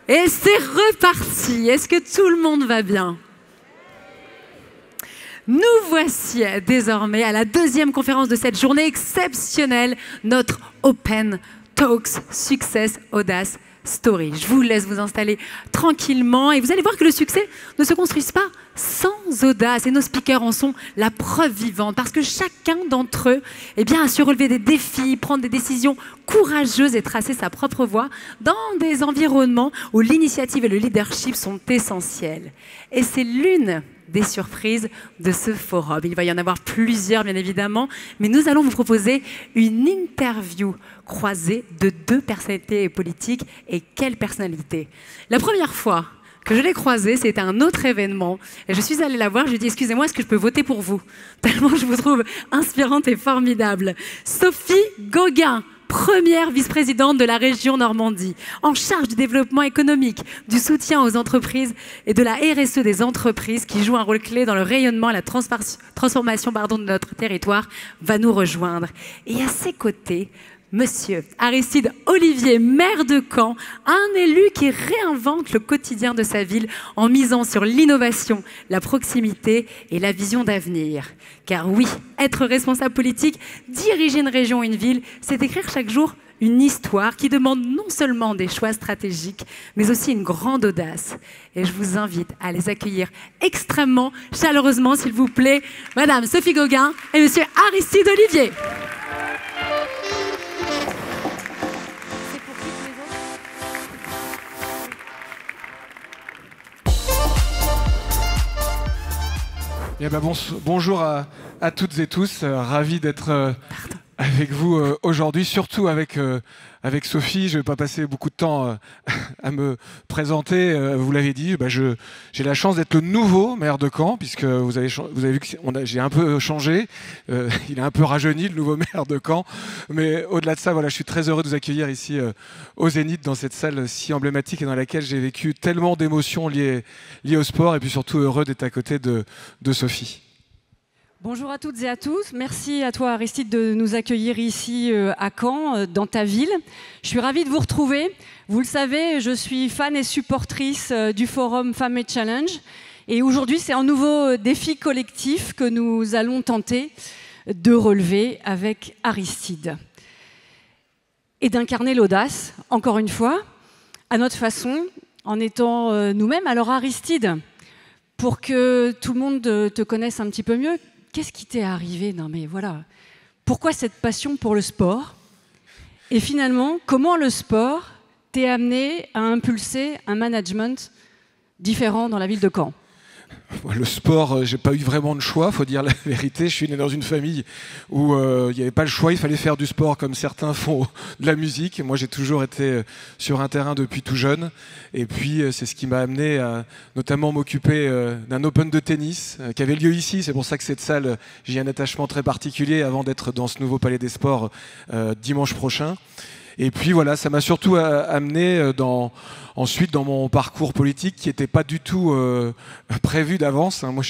Et c'est reparti. Est-ce que tout le monde va bien? Nous voici désormais à la deuxième conférence de cette journée exceptionnelle, notre Open Talks Success Audace Story. Je vous laisse vous installer tranquillement et vous allez voir que le succès ne se construit pas sans audace et nos speakers en sont la preuve vivante parce que chacun d'entre eux a su relever des défis, prendre des décisions courageuses et tracer sa propre voie dans des environnements où l'initiative et le leadership sont essentiels. Et c'est l'une des surprises de ce forum. Il va y en avoir plusieurs, bien évidemment, mais nous allons vous proposer une interview croisée de deux personnalités politiques. Et quelle personnalité! La première fois que je l'ai croisée, c'était un autre événement. Et je suis allée la voir, je lui ai dit « Excusez-moi, est-ce que je peux voter pour vous ?» Tellement je vous trouve inspirante et formidable. Sophie Gauguin, première vice-présidente de la région Normandie, en charge du développement économique, du soutien aux entreprises et de la RSE des entreprises qui jouent un rôle clé dans le rayonnement et la transformation de notre territoire, va nous rejoindre. Et à ses côtés, Monsieur Aristide Olivier, maire de Caen, un élu qui réinvente le quotidien de sa ville en misant sur l'innovation, la proximité et la vision d'avenir. Car oui, être responsable politique, diriger une région ou une ville, c'est écrire chaque jour une histoire qui demande non seulement des choix stratégiques, mais aussi une grande audace. Et je vous invite à les accueillir extrêmement chaleureusement, s'il vous plaît, Madame Sophie Gauguin et Monsieur Aristide Olivier. Eh ben bonjour à toutes et tous, ravi d'être avec vous aujourd'hui, surtout avec Sophie. Je ne vais pas passer beaucoup de temps à me présenter, vous l'avez dit, j'ai la chance d'être le nouveau maire de Caen, puisque vous avez vu que j'ai un peu changé, il est un peu rajeuni le nouveau maire de Caen, mais au-delà de ça, voilà, je suis très heureux de vous accueillir ici au Zénith, dans cette salle si emblématique et dans laquelle j'ai vécu tellement d'émotions liées au sport, et puis surtout heureux d'être à côté de Sophie. Bonjour à toutes et à tous. Merci à toi Aristide de nous accueillir ici à Caen, dans ta ville. Je suis ravie de vous retrouver. Vous le savez, je suis fan et supportrice du forum Femmes et Challenge. Et aujourd'hui, c'est un nouveau défi collectif que nous allons tenter de relever avec Aristide. Et d'incarner l'audace, encore une fois, à notre façon, en étant nous-mêmes. Alors Aristide, pour que tout le monde te connaisse un petit peu mieux, qu'est-ce qui t'est arrivé? Non mais voilà, pourquoi cette passion pour le sport? Et finalement, comment le sport t'est amené à impulser un management différent dans la ville de Caen? Le sport, j'ai pas eu vraiment de choix, faut dire la vérité. Je suis né dans une famille où il n'y avait pas le choix, il fallait faire du sport comme certains font de la musique. Moi, j'ai toujours été sur un terrain depuis tout jeune. Et puis, c'est ce qui m'a amené à notamment m'occuper d'un Open de tennis qui avait lieu ici. C'est pour ça que cette salle, j'ai un attachement très particulier avant d'être dans ce nouveau Palais des Sports dimanche prochain. Et puis voilà, ça m'a surtout amené ensuite dans mon parcours politique qui n'était pas du tout prévu d'avance. Moi,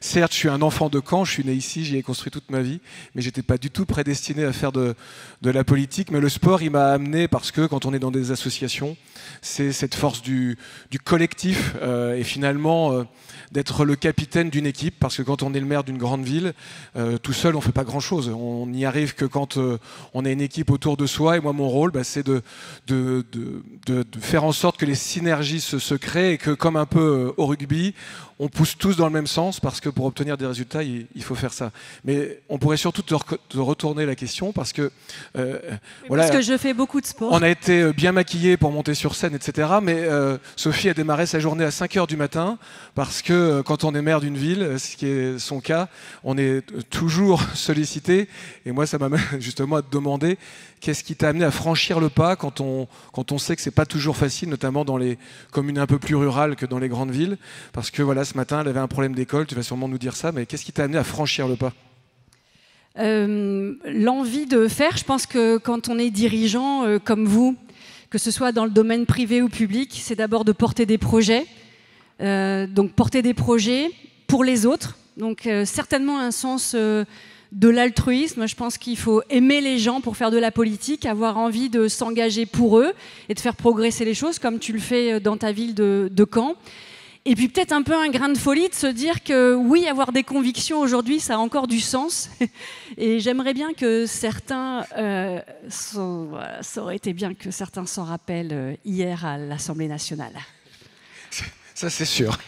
certes, je suis un enfant de Caen, je suis né ici, j'y ai construit toute ma vie, mais j'étais pas du tout prédestiné à faire de la politique. Mais le sport, il m'a amené parce que quand on est dans des associations, c'est cette force du collectif et finalement d'être le capitaine d'une équipe, parce que quand on est le maire d'une grande ville, tout seul, on fait pas grand-chose. On n'y arrive que quand on a une équipe autour de soi. Et moi, mon rôle, c'est de faire en sorte que les synergies se créent et que, comme un peu au rugby, on pousse tous dans le même sens, parce que pour obtenir des résultats, il faut faire ça. Mais on pourrait surtout te retourner la question, parce que voilà, parce que je fais beaucoup de sport. On a été bien maquillés pour monter sur scène, etc. Mais Sophie a démarré sa journée à 5 h du matin, parce que quand on est maire d'une ville, ce qui est son cas, on est toujours sollicité. Et moi, ça m'amène justement à te demander qu'est-ce qui t'a amené à franchir le pas quand on sait que c'est pas toujours facile, notamment dans les communes un peu plus rurales que dans les grandes villes. Parce que voilà, ce matin, elle avait un problème d'école, tu vas sûrement nous dire ça, mais qu'est-ce qui t'a amené à franchir le pas? L'envie de faire, je pense que quand on est dirigeant comme vous, que ce soit dans le domaine privé ou public, c'est d'abord de porter des projets. Donc porter des projets pour les autres, donc certainement un sens l'altruisme. Je pense qu'il faut aimer les gens pour faire de la politique, avoir envie de s'engager pour eux et de faire progresser les choses, comme tu le fais dans ta ville de Caen. Et puis peut-être un peu un grain de folie de se dire que oui, avoir des convictions aujourd'hui, ça a encore du sens. Et j'aimerais bien que certains, ça aurait été bien que certains s'en rappellent hier à l'Assemblée nationale. Ça, c'est sûr.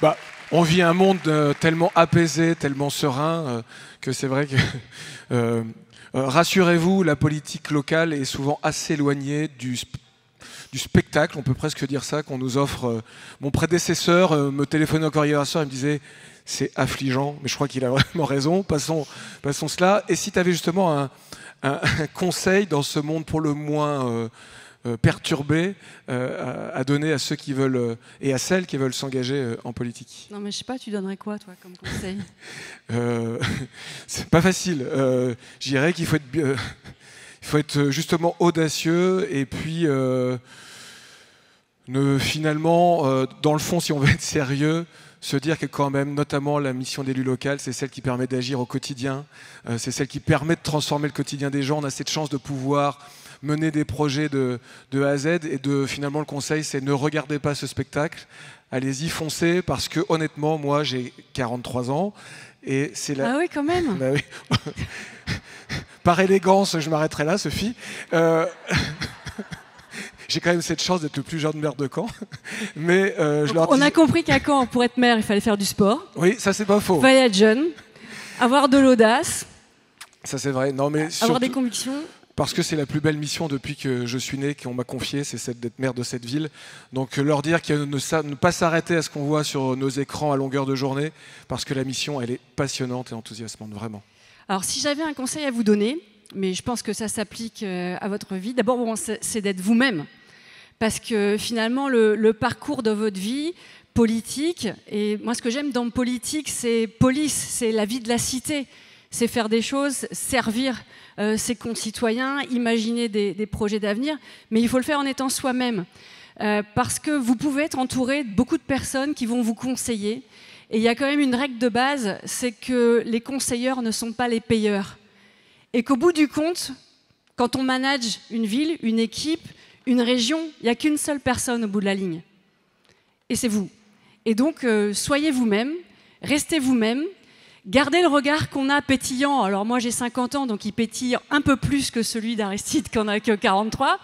Bah, on vit un monde tellement apaisé, tellement serein, que c'est vrai que... rassurez-vous, la politique locale est souvent assez éloignée du spectacle, on peut presque dire ça, qu'on nous offre. Mon prédécesseur me téléphonait encore hier soir, il me disait « c'est affligeant », mais je crois qu'il a vraiment raison, passons cela. Et si tu avais justement un conseil dans ce monde pour le moins perturbé à donner à ceux qui veulent, et à celles qui veulent s'engager en politique? Non mais je sais pas, tu donnerais quoi toi comme conseil? C'est pas facile. Je dirais qu'il faut être... il faut être justement audacieux et puis finalement, dans le fond, si on veut être sérieux, se dire que quand même, notamment la mission d'élu local, c'est celle qui permet d'agir au quotidien, c'est celle qui permet de transformer le quotidien des gens. On a cette chance de pouvoir mener des projets de A à Z et finalement le conseil, c'est ne regardez pas ce spectacle, allez-y, foncez, parce que honnêtement, moi j'ai 43 ans et c'est la... Ah oui, quand même. Bah oui. Par élégance, je m'arrêterai là, Sophie. J'ai quand même cette chance d'être le plus jeune maire de Caen. Mais on a compris qu'à Caen, pour être maire, il fallait faire du sport. Oui, ça c'est pas faux. Il fallait être jeune, avoir de l'audace. Ça c'est vrai. Non, mais avoir des convictions. Parce que c'est la plus belle mission depuis que je suis né, qu'on m'a confiée, c'est celle d'être maire de cette ville. Donc leur dire qu'il ne pas s'arrêter à ce qu'on voit sur nos écrans à longueur de journée, parce que la mission, elle est passionnante et enthousiasmante, vraiment. Alors si j'avais un conseil à vous donner, mais je pense que ça s'applique à votre vie, d'abord bon, c'est d'être vous-même. Parce que finalement, le parcours de votre vie politique, et moi ce que j'aime dans le politique, c'est police, c'est la vie de la cité. C'est faire des choses, servir ses concitoyens, imaginer des projets d'avenir, mais il faut le faire en étant soi-même. Parce que vous pouvez être entouré de beaucoup de personnes qui vont vous conseiller. Et il y a quand même une règle de base, c'est que les conseilleurs ne sont pas les payeurs. Et qu'au bout du compte, quand on manage une ville, une équipe, une région, il n'y a qu'une seule personne au bout de la ligne. Et c'est vous. Et donc, soyez vous-même, restez vous-même, gardez le regard qu'on a pétillant. Alors moi, j'ai 50 ans, donc il pétille un peu plus que celui d'Aristide, qui n'en a que 43.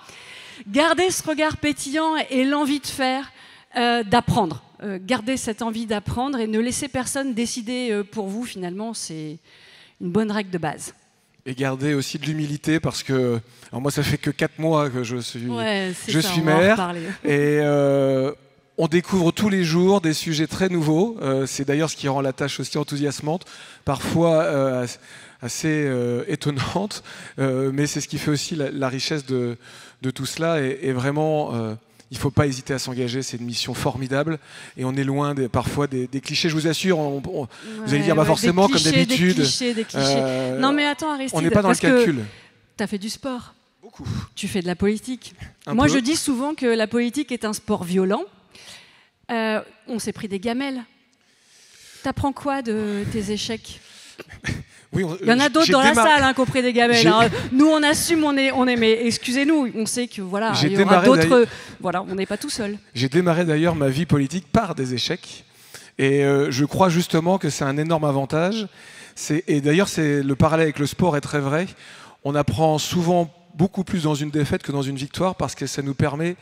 Gardez ce regard pétillant et l'envie de faire, d'apprendre. Gardez cette envie d'apprendre et ne laissez personne décider pour vous, finalement, c'est une bonne règle de base. Et gardez aussi de l'humilité parce que, alors moi ça fait que 4 mois que je suis maire et on découvre tous les jours des sujets très nouveaux, c'est d'ailleurs ce qui rend la tâche aussi enthousiasmante, parfois assez étonnante, mais c'est ce qui fait aussi la richesse de tout cela et vraiment... il ne faut pas hésiter à s'engager, c'est une mission formidable et on est loin parfois des clichés, je vous assure, vous allez dire forcément comme d'habitude. Des clichés. Non mais attends Aristide, on n'est pas dans le calcul. Tu as fait du sport. Beaucoup. Tu fais de la politique. Moi je dis souvent que la politique est un sport violent. On s'est pris des gamelles. T'apprends quoi de tes échecs? Oui, il y en a d'autres dans la salle qui ont pris des gamelles. Hein. Nous, on assume, on est, mais excusez-nous, on sait que voilà, il y aura d'autres. Voilà, on n'est pas tout seul. J'ai démarré d'ailleurs ma vie politique par des échecs, et je crois justement que c'est un énorme avantage. Et d'ailleurs, le parallèle avec le sport est très vrai. On apprend souvent beaucoup plus dans une défaite que dans une victoire parce que ça nous permet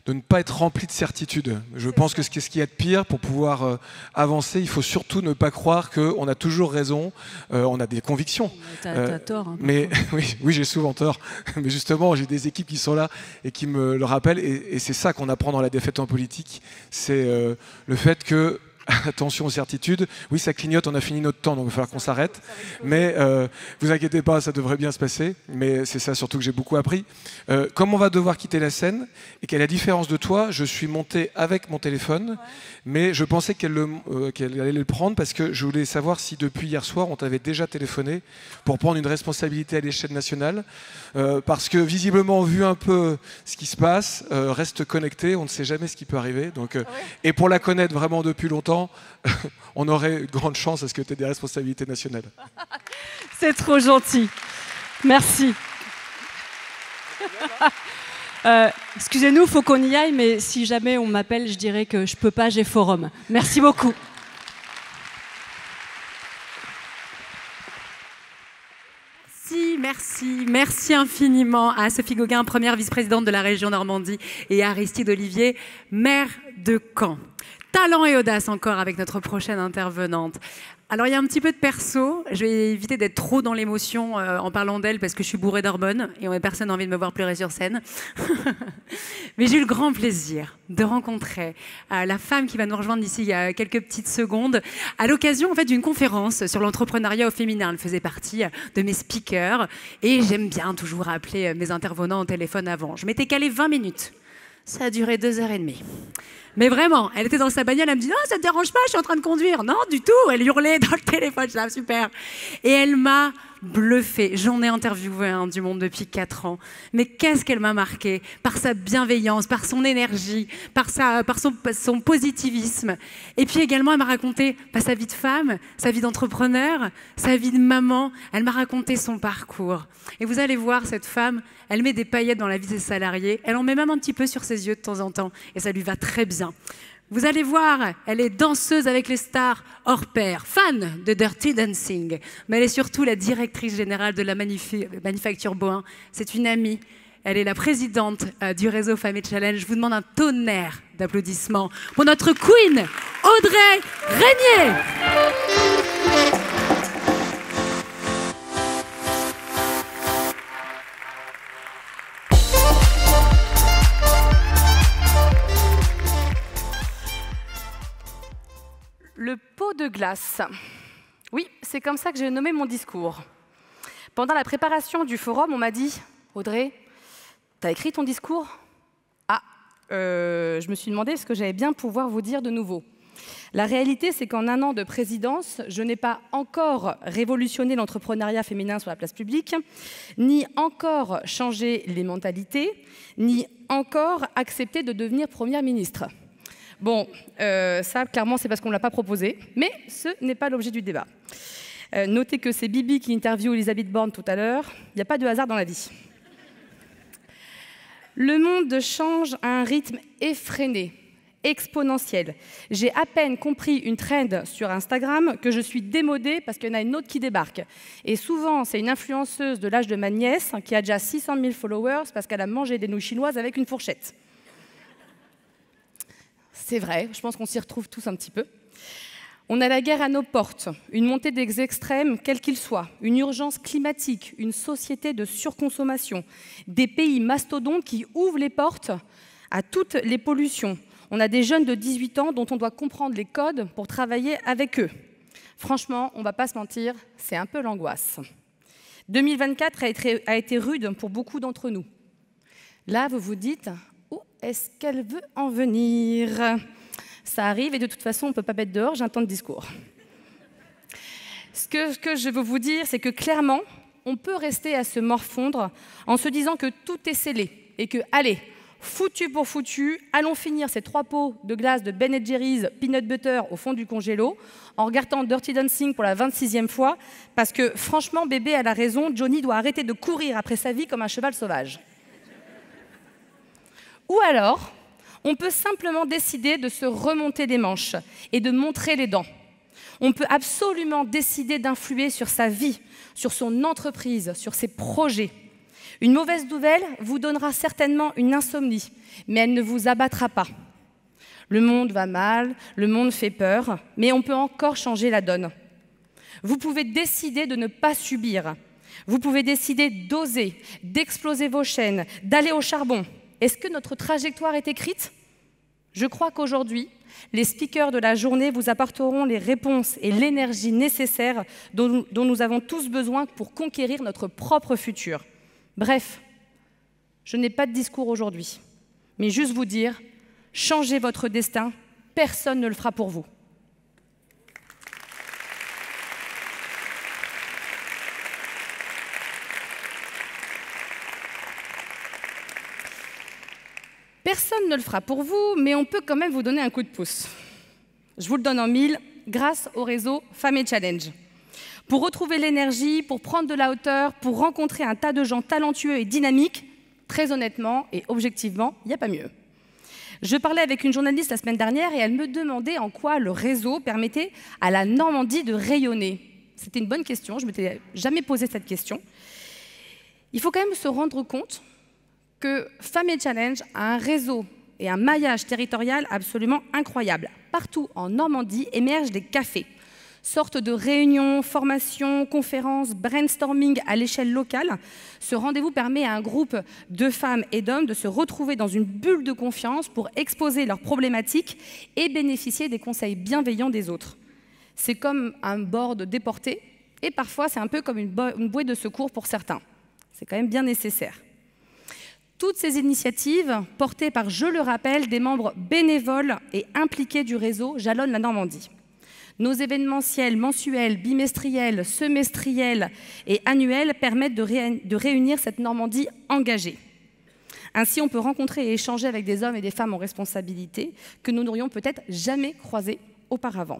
de ne pas être rempli de certitudes. Je pense que ce qu'il y a de pire pour pouvoir avancer, il faut surtout ne pas croire qu'on a toujours raison, on a des convictions. T'as tort. Hein, mais oui, j'ai souvent tort. Mais justement, j'ai des équipes qui sont là et qui me le rappellent. Et c'est ça qu'on apprend dans la défaite en politique. C'est le fait que attention aux certitudes. Oui, ça clignote, on a fini notre temps, donc il va falloir qu'on s'arrête. Mais vous inquiétez pas, ça devrait bien se passer. Mais c'est ça surtout que j'ai beaucoup appris. Comme on va devoir quitter la scène, et qu'à la différence de toi, je suis monté avec mon téléphone, mais je pensais qu'elle allait le prendre parce que je voulais savoir si depuis hier soir, on t'avait déjà téléphoné pour prendre une responsabilité à l'échelle nationale. Parce que visiblement, vu un peu ce qui se passe, reste connecté, on ne sait jamais ce qui peut arriver. Donc, et pour la connaître vraiment depuis longtemps, temps, on aurait de grandes chances à ce que tu aies des responsabilités nationales. C'est trop gentil. Merci. Excusez-nous, il faut qu'on y aille, mais si jamais on m'appelle, je dirais que je peux pas, j'ai forum. Merci beaucoup. Merci infiniment à Sophie Gauguin, première vice-présidente de la région Normandie, et à Aristide Olivier, maire de Caen. Talent et audace encore avec notre prochaine intervenante. Alors, il y a un petit peu de perso. Je vais éviter d'être trop dans l'émotion en parlant d'elle parce que je suis bourrée d'hormones et personne n'a envie de me voir pleurer sur scène. Mais j'ai eu le grand plaisir de rencontrer la femme qui va nous rejoindre d'ici il y a quelques petites secondes à l'occasion en fait, d'une conférence sur l'entrepreneuriat au féminin. Elle faisait partie de mes speakers et j'aime bien toujours appeler mes intervenants au téléphone avant. Je m'étais calée 20 minutes. Ça a duré 2h30. Mais vraiment, elle était dans sa bagnole, elle me dit « Non, ça te dérange pas, je suis en train de conduire. » Non, du tout, elle hurlait dans le téléphone, je dis « super ». Et elle m'a bluffée. J'en ai interviewé un du monde depuis 4 ans. Mais qu'est-ce qu'elle m'a marqué par sa bienveillance, par son énergie, par son positivisme. Et puis également, elle m'a raconté sa vie de femme, sa vie d'entrepreneur, sa vie de maman. Elle m'a raconté son parcours. Et vous allez voir, cette femme, elle met des paillettes dans la vie de ses salariés. Elle en met même un petit peu sur ses yeux de temps en temps. Et ça lui va très bien. Vous allez voir, elle est danseuse avec les stars hors pair, fan de Dirty Dancing. Mais elle est surtout la directrice générale de la Manufacture Boin. C'est une amie. Elle est la présidente du réseau Femmes Challenge. Je vous demande un tonnerre d'applaudissements pour notre queen, Audrey Régnier. Le pot de glace. Oui, c'est comme ça que j'ai nommé mon discours. Pendant la préparation du forum, on m'a dit « Audrey, t'as écrit ton discours ?» Ah, je me suis demandé ce que j'allais bien pouvoir vous dire de nouveau. La réalité, c'est qu'en 1 an de présidence, je n'ai pas encore révolutionné l'entrepreneuriat féminin sur la place publique, ni encore changé les mentalités, ni encore accepté de devenir Première ministre. Bon, ça, clairement, c'est parce qu'on ne l'a pas proposé, mais ce n'est pas l'objet du débat. Notez que c'est Bibi qui interviewe Elisabeth Borne tout à l'heure. Il n'y a pas de hasard dans la vie. Le monde change à un rythme effréné, exponentiel. J'ai à peine compris une trend sur Instagram que je suis démodée parce qu'il y en a une autre qui débarque. Et souvent, c'est une influenceuse de l'âge de ma nièce qui a déjà 600 000 followers parce qu'elle a mangé des nouilles chinoises avec une fourchette. C'est vrai, je pense qu'on s'y retrouve tous un petit peu. On a la guerre à nos portes, une montée des extrêmes, quels qu'ils soient, une urgence climatique, une société de surconsommation, des pays mastodontes qui ouvrent les portes à toutes les pollutions. On a des jeunes de 18 ans dont on doit comprendre les codes pour travailler avec eux. Franchement, on ne va pas se mentir, c'est un peu l'angoisse. 2024 a été rude pour beaucoup d'entre nous. Là, vous vous dites... Où est-ce qu'elle veut en venir? Ça arrive et de toute façon, on ne peut pas mettre dehors, j'ai un temps de discours. Ce que je veux vous dire, c'est que clairement, on peut rester à se morfondre en se disant que tout est scellé et que, allez, foutu pour foutu, allons finir ces 3 pots de glace de Ben & Jerry's Peanut Butter au fond du congélo en regardant Dirty Dancing pour la 26e fois parce que, franchement, bébé a la raison, Johnny doit arrêter de courir après sa vie comme un cheval sauvage. Ou alors, on peut simplement décider de se remonter les manches et de montrer les dents. On peut absolument décider d'influer sur sa vie, sur son entreprise, sur ses projets. Une mauvaise nouvelle vous donnera certainement une insomnie, mais elle ne vous abattra pas. Le monde va mal, le monde fait peur, mais on peut encore changer la donne. Vous pouvez décider de ne pas subir. Vous pouvez décider d'oser, d'exploser vos chaînes, d'aller au charbon. Est-ce que notre trajectoire est écrite? Je crois qu'aujourd'hui, les speakers de la journée vous apporteront les réponses et l'énergie nécessaires dont nous avons tous besoin pour conquérir notre propre futur. Bref, je n'ai pas de discours aujourd'hui, mais juste vous dire, changez votre destin, personne ne le fera pour vous. Personne ne le fera pour vous, mais on peut quand même vous donner un coup de pouce. Je vous le donne en mille, grâce au réseau Femmes Challenge. Pour retrouver l'énergie, pour prendre de la hauteur, pour rencontrer un tas de gens talentueux et dynamiques, très honnêtement et objectivement, il n'y a pas mieux. Je parlais avec une journaliste la semaine dernière et elle me demandait en quoi le réseau permettait à la Normandie de rayonner. C'était une bonne question, je ne m'étais jamais posé cette question. Il faut quand même se rendre compte que Femmes Challenge a un réseau et un maillage territorial absolument incroyable. Partout en Normandie émergent des cafés. Sorte de réunions, formations, conférences, brainstorming à l'échelle locale. Ce rendez-vous permet à un groupe de femmes et d'hommes de se retrouver dans une bulle de confiance pour exposer leurs problématiques et bénéficier des conseils bienveillants des autres. C'est comme un board déporté et parfois c'est un peu comme une bouée de secours pour certains. C'est quand même bien nécessaire. Toutes ces initiatives, portées par, je le rappelle, des membres bénévoles et impliqués du réseau, jalonnent la Normandie. Nos événementiels mensuels, bimestriels, semestriels et annuels permettent de réunir cette Normandie engagée. Ainsi, on peut rencontrer et échanger avec des hommes et des femmes en responsabilité que nous n'aurions peut-être jamais croisés auparavant.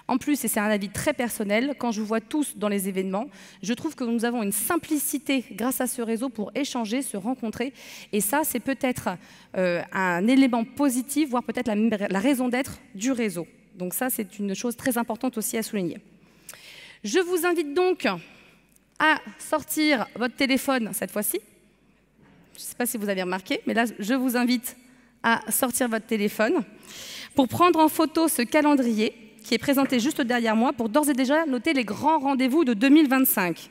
En plus, et c'est un avis très personnel, quand je vous vois tous dans les événements, je trouve que nous avons une simplicité grâce à ce réseau pour échanger, se rencontrer. Et ça, c'est peut-être un élément positif, voire peut-être la raison d'être du réseau. Donc ça, c'est une chose très importante aussi à souligner. Je vous invite donc à sortir votre téléphone cette fois-ci. Je ne sais pas si vous avez remarqué, mais là, je vous invite à sortir votre téléphone pour prendre en photo ce calendrier qui est présenté juste derrière moi pour d'ores et déjà noter les grands rendez-vous de 2025.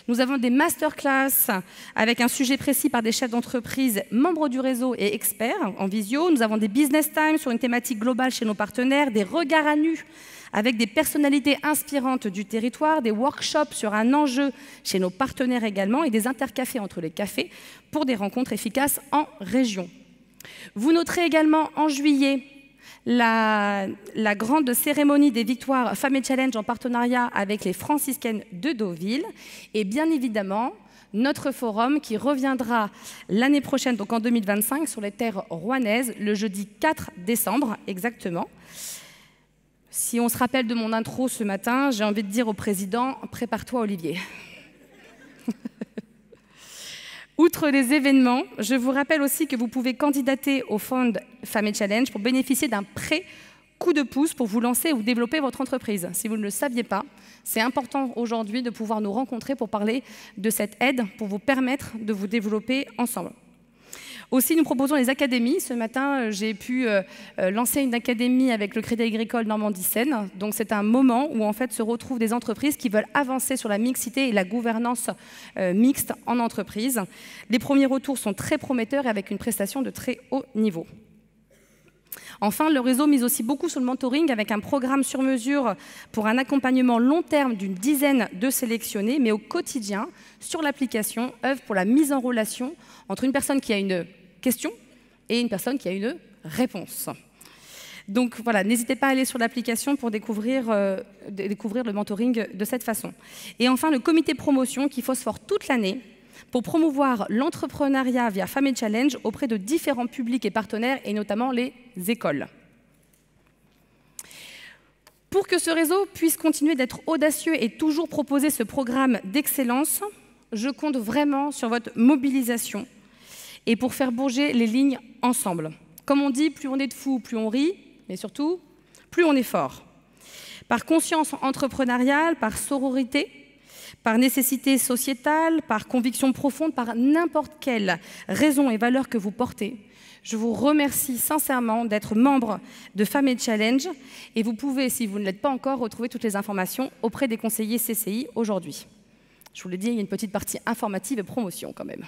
Nous avons des masterclass avec un sujet précis par des chefs d'entreprise, membres du réseau et experts en visio. Nous avons des business times sur une thématique globale chez nos partenaires, des regards à nu avec des personnalités inspirantes du territoire, des workshops sur un enjeu chez nos partenaires également et des intercafés entre les cafés pour des rencontres efficaces en région. Vous noterez également en juillet la grande cérémonie des victoires Femmes Challenge en partenariat avec les franciscaines de Deauville et bien évidemment notre forum qui reviendra l'année prochaine, donc en 2025, sur les terres rouennaises, le jeudi 4 décembre exactement. Si on se rappelle de mon intro ce matin, j'ai envie de dire au président, prépare-toi Olivier. Outre les événements, je vous rappelle aussi que vous pouvez candidater au Fonds Femmes Challenge pour bénéficier d'un prêt coup de pouce pour vous lancer ou développer votre entreprise. Si vous ne le saviez pas, c'est important aujourd'hui de pouvoir nous rencontrer pour parler de cette aide, pour vous permettre de vous développer ensemble. Aussi, nous proposons les académies. Ce matin, j'ai pu lancer une académie avec le Crédit Agricole Normandie-Seine. Donc, c'est un moment où en fait se retrouvent des entreprises qui veulent avancer sur la mixité et la gouvernance mixte en entreprise. Les premiers retours sont très prometteurs et avec une prestation de très haut niveau. Enfin, le réseau mise aussi beaucoup sur le mentoring avec un programme sur mesure pour un accompagnement long terme d'une dizaine de sélectionnés, mais au quotidien, sur l'application, œuvre pour la mise en relation entre une personne qui a une question et une personne qui a une réponse. Donc voilà, n'hésitez pas à aller sur l'application pour découvrir le mentoring de cette façon. Et enfin, le comité promotion qui phosphore toute l'année pour promouvoir l'entrepreneuriat via Femmes Challenge auprès de différents publics et partenaires, et notamment les écoles. Pour que ce réseau puisse continuer d'être audacieux et toujours proposer ce programme d'excellence, je compte vraiment sur votre mobilisation et pour faire bouger les lignes ensemble. Comme on dit, plus on est de fous, plus on rit, mais surtout, plus on est fort. Par conscience entrepreneuriale, par sororité, par nécessité sociétale, par conviction profonde, par n'importe quelle raison et valeur que vous portez, je vous remercie sincèrement d'être membre de Femmes Challenge et vous pouvez, si vous ne l'êtes pas encore, retrouver toutes les informations auprès des conseillers CCI aujourd'hui. Je vous l'ai dit, il y a une petite partie informative et promotion quand même.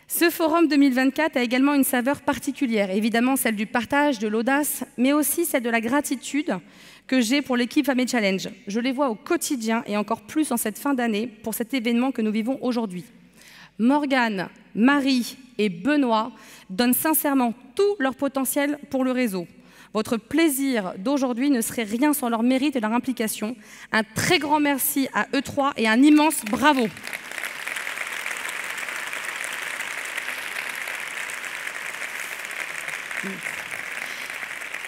Ce forum 2024 a également une saveur particulière, évidemment celle du partage, de l'audace, mais aussi celle de la gratitude que j'ai pour l'équipe Femmes Challenge. Je les vois au quotidien et encore plus en cette fin d'année pour cet événement que nous vivons aujourd'hui. Morgane, Marie et Benoît donnent sincèrement tout leur potentiel pour le réseau. Votre plaisir d'aujourd'hui ne serait rien sans leur mérite et leur implication. Un très grand merci à eux trois et un immense bravo.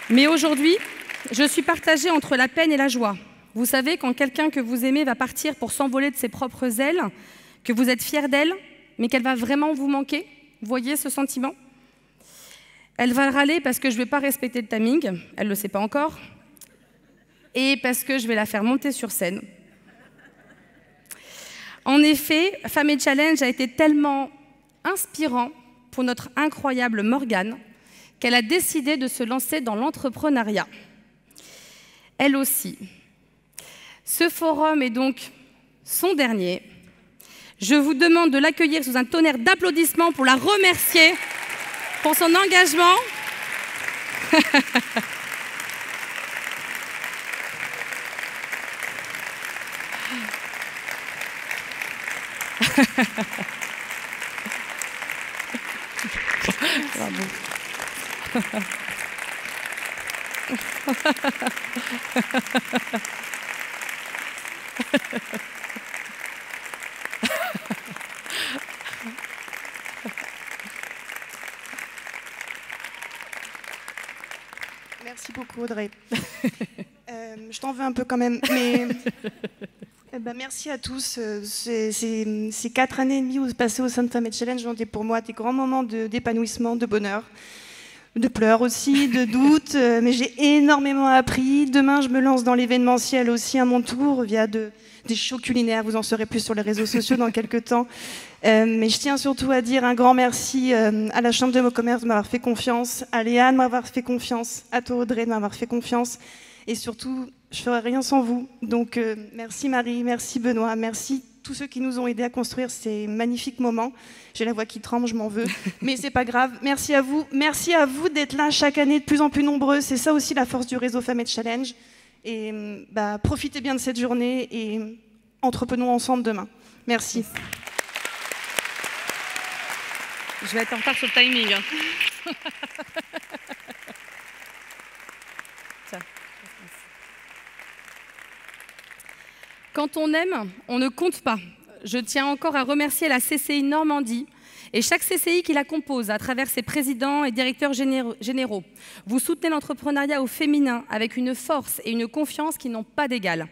Mais aujourd'hui, je suis partagée entre la peine et la joie. Vous savez, quand quelqu'un que vous aimez va partir pour s'envoler de ses propres ailes, que vous êtes fier d'elle, mais qu'elle va vraiment vous manquer, vous voyez ce sentiment? Elle va râler parce que je ne vais pas respecter le timing, elle ne le sait pas encore, et parce que je vais la faire monter sur scène. En effet, Femme et Challenge a été tellement inspirant pour notre incroyable Morgane qu'elle a décidé de se lancer dans l'entrepreneuriat. Elle aussi. Ce forum est donc son dernier. Je vous demande de l'accueillir sous un tonnerre d'applaudissements pour la remercier pour son engagement. Bravo. Merci beaucoup, Audrey. Je t'en veux un peu quand même, mais merci à tous. Ces 4 années et demie passées au sein de Femme et Challenge ont été pour moi des grands moments d'épanouissement, de bonheur, de pleurs aussi, de doutes, mais j'ai énormément appris. Demain, je me lance dans l'événementiel aussi à mon tour via des shows culinaires. Vous en saurez plus sur les réseaux sociaux dans quelques temps. Mais je tiens surtout à dire un grand merci à la Chambre de commerce de m'avoir fait confiance, à Léa de m'avoir fait confiance, à toi Audrey de m'avoir fait confiance. Et surtout, je ne ferai rien sans vous. Donc merci Marie, merci Benoît, merci tous ceux qui nous ont aidés à construire ces magnifiques moments. J'ai la voix qui tremble, je m'en veux, mais c'est pas grave. Merci à vous d'être là chaque année de plus en plus nombreux. C'est ça aussi la force du réseau Femme et Challenge. Et profitez bien de cette journée et entreprenons ensemble demain. Merci. Je vais être en retard sur le timing. Quand on aime, on ne compte pas. Je tiens encore à remercier la CCI Normandie et chaque CCI qui la compose à travers ses présidents et directeurs généraux. Vous soutenez l'entrepreneuriat au féminin avec une force et une confiance qui n'ont pas d'égal.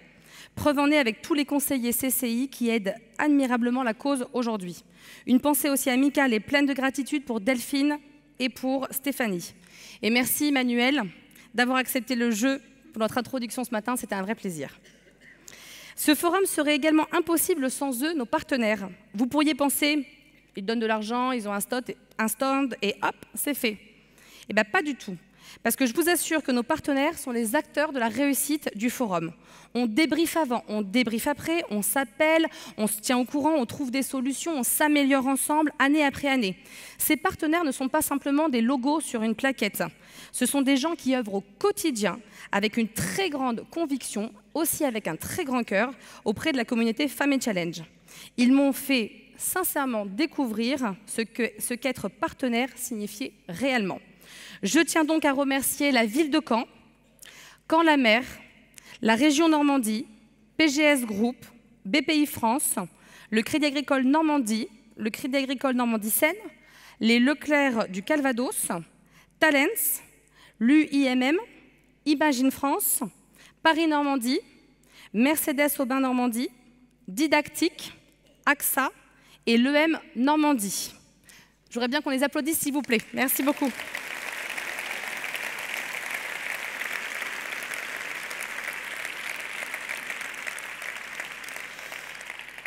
Preuve en est avec tous les conseillers CCI qui aident admirablement la cause aujourd'hui. Une pensée aussi amicale et pleine de gratitude pour Delphine et pour Stéphanie. Et merci Manuel d'avoir accepté le jeu pour notre introduction ce matin, c'était un vrai plaisir. Ce forum serait également impossible sans eux, nos partenaires. Vous pourriez penser, ils donnent de l'argent, ils ont un stand et hop, c'est fait. Eh bien, pas du tout. Parce que je vous assure que nos partenaires sont les acteurs de la réussite du forum. On débriefe avant, on débriefe après, on s'appelle, on se tient au courant, on trouve des solutions, on s'améliore ensemble, année après année. Ces partenaires ne sont pas simplement des logos sur une plaquette. Ce sont des gens qui œuvrent au quotidien avec une très grande conviction, aussi avec un très grand cœur, auprès de la communauté Femme et Challenge. Ils m'ont fait sincèrement découvrir ce qu'être partenaire signifiait réellement. Je tiens donc à remercier la ville de Caen, Caen-la-Mer, la région Normandie, PGS Group, BPI France, le Crédit Agricole Normandie, le Crédit Agricole Normandie-Seine, les Leclerc du Calvados, Talents, l'UIMM, Imagine France, Paris-Normandie, Mercedes-Aubin Normandie, Didactique, AXA et l'EM Normandie. Je voudrais bien qu'on les applaudisse, s'il vous plaît. Merci beaucoup.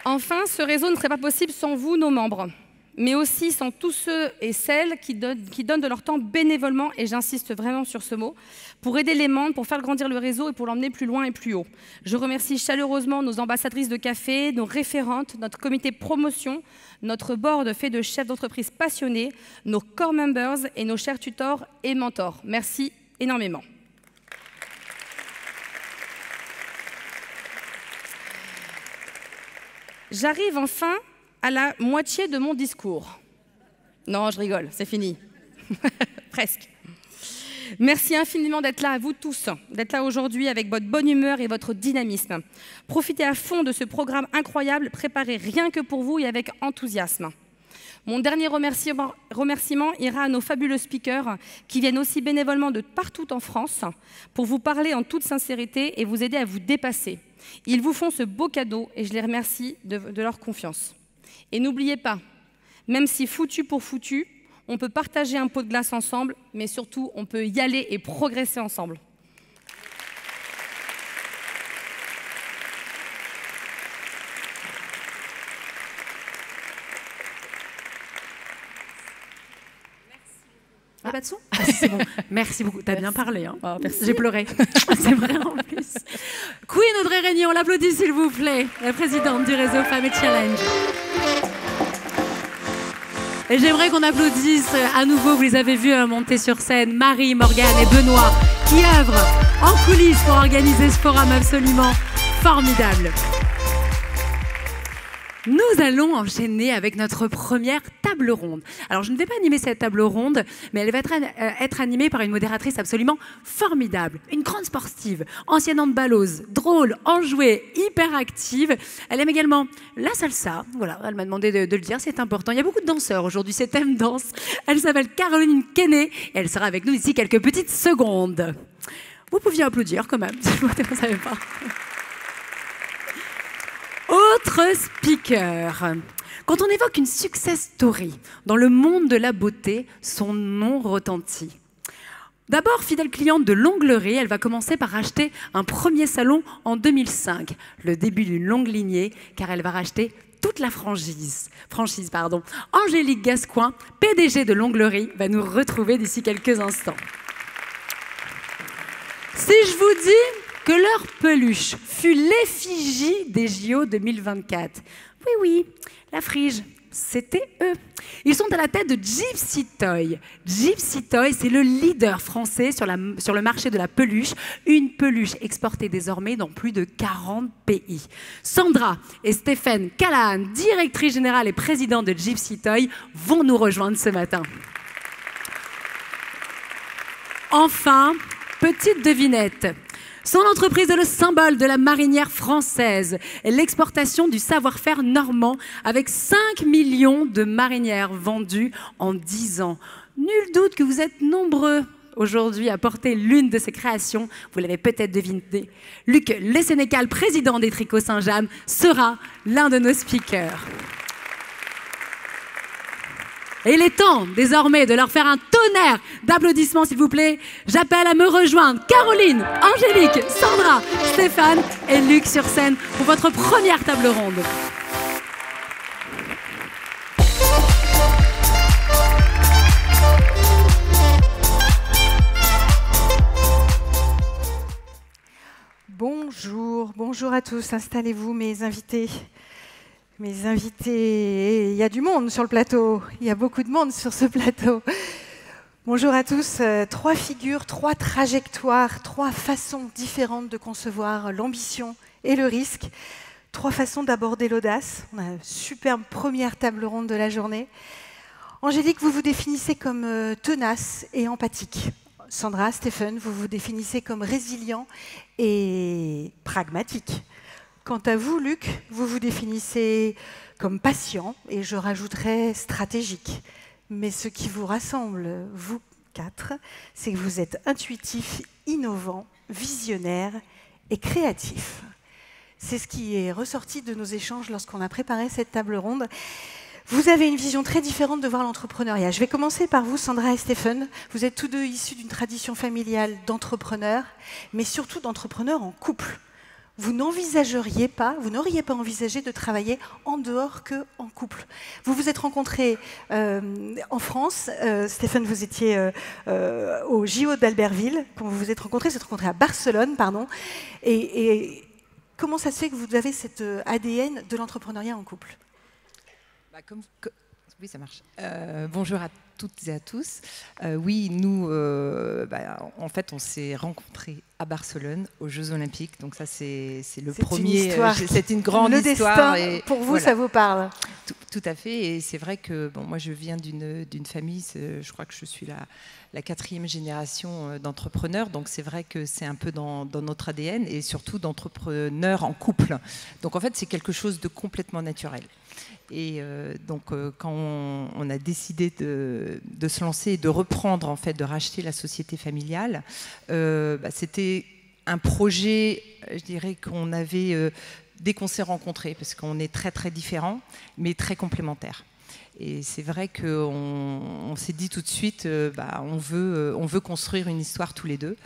Enfin, ce réseau ne serait pas possible sans vous, nos membres, mais aussi sans tous ceux et celles qui donnent de leur temps bénévolement, et j'insiste vraiment sur ce mot, pour aider les membres, pour faire grandir le réseau et pour l'emmener plus loin et plus haut. Je remercie chaleureusement nos ambassadrices de café, nos référentes, notre comité promotion, notre board fait de chefs d'entreprise passionnés, nos core members et nos chers tutors et mentors. Merci énormément. J'arrive enfin à la moitié de mon discours. Non, je rigole, c'est fini. Presque. Merci infiniment d'être là, à vous tous, d'être là aujourd'hui avec votre bonne humeur et votre dynamisme. Profitez à fond de ce programme incroyable préparé rien que pour vous et avec enthousiasme. Mon dernier remerciement ira à nos fabuleux speakers qui viennent aussi bénévolement de partout en France pour vous parler en toute sincérité et vous aider à vous dépasser. Ils vous font ce beau cadeau et je les remercie de leur confiance. Et n'oubliez pas, même si foutu pour foutu, on peut partager un pot de glace ensemble, mais surtout, on peut y aller et progresser ensemble. Ah, pas de son? Ah, c'est bon. Merci beaucoup. T'as bien parlé. Hein. Oh, j'ai pleuré. C'est vrai en plus. Queen Audrey Régnier, on l'applaudit s'il vous plaît, la présidente du réseau Femmes Challenge. Et j'aimerais qu'on applaudisse à nouveau, vous les avez vus monter sur scène, Marie, Morgane et Benoît, qui œuvrent en coulisses pour organiser ce forum absolument formidable. Nous allons enchaîner avec notre première table ronde. Alors, je ne vais pas animer cette table ronde, mais elle va être animée par une modératrice absolument formidable. Une grande sportive, ancienne handballeuse, drôle, enjouée, hyper active. Elle aime également la salsa. Voilà, elle m'a demandé de le dire, c'est important. Il y a beaucoup de danseurs aujourd'hui, c'est thème danse. Elle s'appelle Caroline Kenney et elle sera avec nous d'ici quelques petites secondes. Vous pouviez applaudir quand même, si vous ne savez pas. Autre speaker. Quand on évoque une success story dans le monde de la beauté, son nom retentit. D'abord, fidèle cliente de l'onglerie, elle va commencer par racheter un premier salon en 2005. Le début d'une longue lignée, car elle va racheter toute la franchise. Angélique Gascoin, PDG de l'onglerie, va nous retrouver d'ici quelques instants. Si je vous dis que leur peluche fut l'effigie des JO 2024. Oui, la frige, c'était eux. Ils sont à la tête de Gypsy Toy. Gypsy Toy, c'est le leader français sur le marché de la peluche. Une peluche exportée désormais dans plus de 40 pays. Sandra et Stéphane Callahan, directrice générale et présidente de Gypsy Toy, vont nous rejoindre ce matin. Enfin, petite devinette. Son entreprise est le symbole de la marinière française et l'exportation du savoir-faire normand avec 5 millions de marinières vendues en 10 ans. Nul doute que vous êtes nombreux aujourd'hui à porter l'une de ces créations. Vous l'avez peut-être deviné. Luc Le Sénécal, président des Tricots Saint-James, sera l'un de nos speakers. Et il est temps, désormais, de leur faire un tonnerre d'applaudissements, s'il vous plaît. J'appelle à me rejoindre Caroline, Angélique, Sandra, Stéphane et Luc sur scène pour votre première table ronde. Bonjour à tous. Installez-vous, mes invités. Mes invités, il y a du monde sur le plateau, il y a beaucoup de monde sur ce plateau. Bonjour à tous, 3 figures, 3 trajectoires, 3 façons différentes de concevoir l'ambition et le risque, 3 façons d'aborder l'audace. On a une superbe première table ronde de la journée. Angélique, vous vous définissez comme tenace et empathique. Sandra, Stéphane, vous vous définissez comme résilient et pragmatique. Quant à vous, Luc, vous vous définissez comme patient et je rajouterais stratégique. Mais ce qui vous rassemble, vous 4, c'est que vous êtes intuitif, innovant, visionnaire et créatif. C'est ce qui est ressorti de nos échanges lorsqu'on a préparé cette table ronde. Vous avez une vision très différente de voir l'entrepreneuriat. Je vais commencer par vous, Sandra et Stéphane. Vous êtes tous deux issus d'une tradition familiale d'entrepreneurs, mais surtout d'entrepreneurs en couple. Vous n'envisageriez pas, vous n'auriez pas envisagé de travailler en dehors qu'en couple. Vous vous êtes rencontrés en France. Stéphane, vous étiez au JO d'Albertville. Quand vous vous êtes rencontrés à Barcelone, pardon. Et comment ça se fait que vous avez cet ADN de l'entrepreneuriat en couple ? Oui, ça marche. Bonjour à toutes et à tous. Oui, nous, en fait, on s'est rencontrés à Barcelone, aux Jeux Olympiques. Donc ça, c'est le premier. C'est une grande histoire. Le destin, pour vous, voilà. Ça vous parle. Tout à fait, et c'est vrai que bon, moi je viens d'une famille, je crois que je suis la 4e génération d'entrepreneurs, donc c'est vrai que c'est un peu dans notre ADN, et surtout d'entrepreneurs en couple. Donc en fait c'est quelque chose de complètement naturel. Et donc quand on a décidé de se lancer et de reprendre, en fait, de racheter la société familiale, c'était un projet, je dirais, qu'on avait dès qu'on s'est rencontrés, parce qu'on est très très différents, mais très complémentaires. Et c'est vrai qu'on s'est dit tout de suite, on veut construire une histoire tous les deux.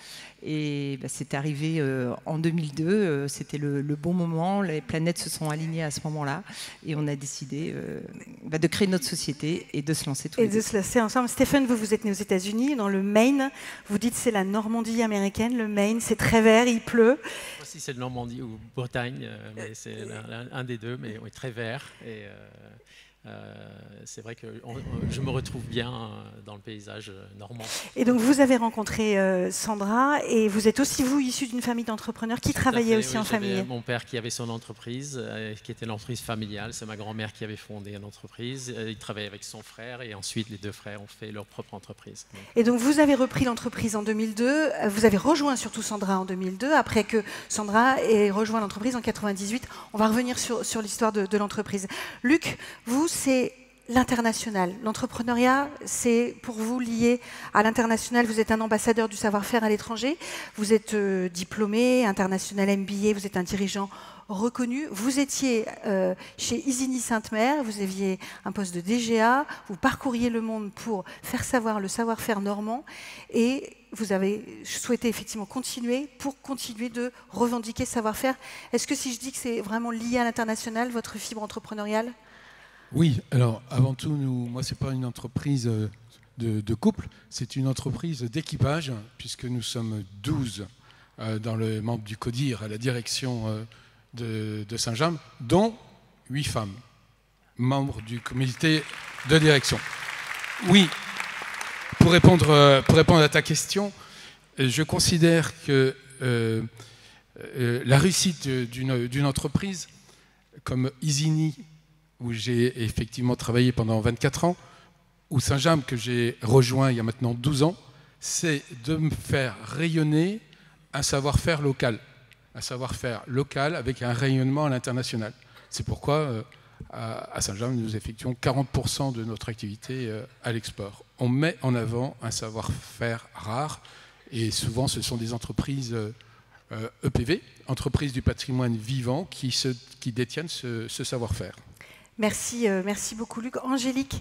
Et c'est arrivé en 2002, c'était le bon moment, les planètes se sont alignées à ce moment-là, et on a décidé de créer notre société et de se lancer tous les deux. Et de se lancer ensemble. Stéphane, vous êtes né aux États-Unis, dans le Maine. Vous dites c'est la Normandie américaine, le Maine, c'est très vert, il pleut. Moi aussi, c'est le Normandie ou Bretagne, mais c'est un des deux, mais oui, très vert. Et c'est vrai que je me retrouve bien dans le paysage normand. Et donc vous avez rencontré Sandra, et vous êtes aussi vous issu d'une famille d'entrepreneurs qui travaillait aussi en famille. Mon père qui avait son entreprise, qui était l'entreprise familiale. C'est ma grand-mère qui avait fondé une entreprise. Il travaillait avec son frère, et ensuite les deux frères ont fait leur propre entreprise. Et donc vous avez repris l'entreprise en 2002. Vous avez rejoint surtout Sandra en 2002, après que Sandra ait rejoint l'entreprise en 98. On va revenir sur l'histoire de l'entreprise. Luc, vous, c'est l'international. L'entrepreneuriat, c'est pour vous lié à l'international. Vous êtes un ambassadeur du savoir-faire à l'étranger. Vous êtes diplômé, international MBA, vous êtes un dirigeant reconnu. Vous étiez chez Isigny Sainte-Mère, vous aviez un poste de DGA, vous parcouriez le monde pour faire savoir le savoir-faire normand, et vous avez souhaité effectivement continuer de revendiquer ce savoir-faire. Est-ce que si je dis que c'est vraiment lié à l'international, votre fibre entrepreneuriale ? Oui, alors avant tout, moi, ce n'est pas une entreprise de couple, c'est une entreprise d'équipage, puisque nous sommes 12 dans le membre du CODIR à la direction de Saint-James, dont 8 femmes, membres du comité de direction. Oui, pour répondre à ta question, je considère que la réussite d'une entreprise comme Isigny, où j'ai effectivement travaillé pendant 24 ans, ou Saint-James, que j'ai rejoint il y a maintenant 12 ans, c'est de me faire rayonner un savoir-faire local. Un savoir-faire local avec un rayonnement à l'international. C'est pourquoi, à Saint-James, nous effectuons 40% de notre activité à l'export. On met en avant un savoir-faire rare, et souvent ce sont des entreprises EPV, entreprises du patrimoine vivant, qui détiennent ce savoir-faire. Merci beaucoup Luc. Angélique,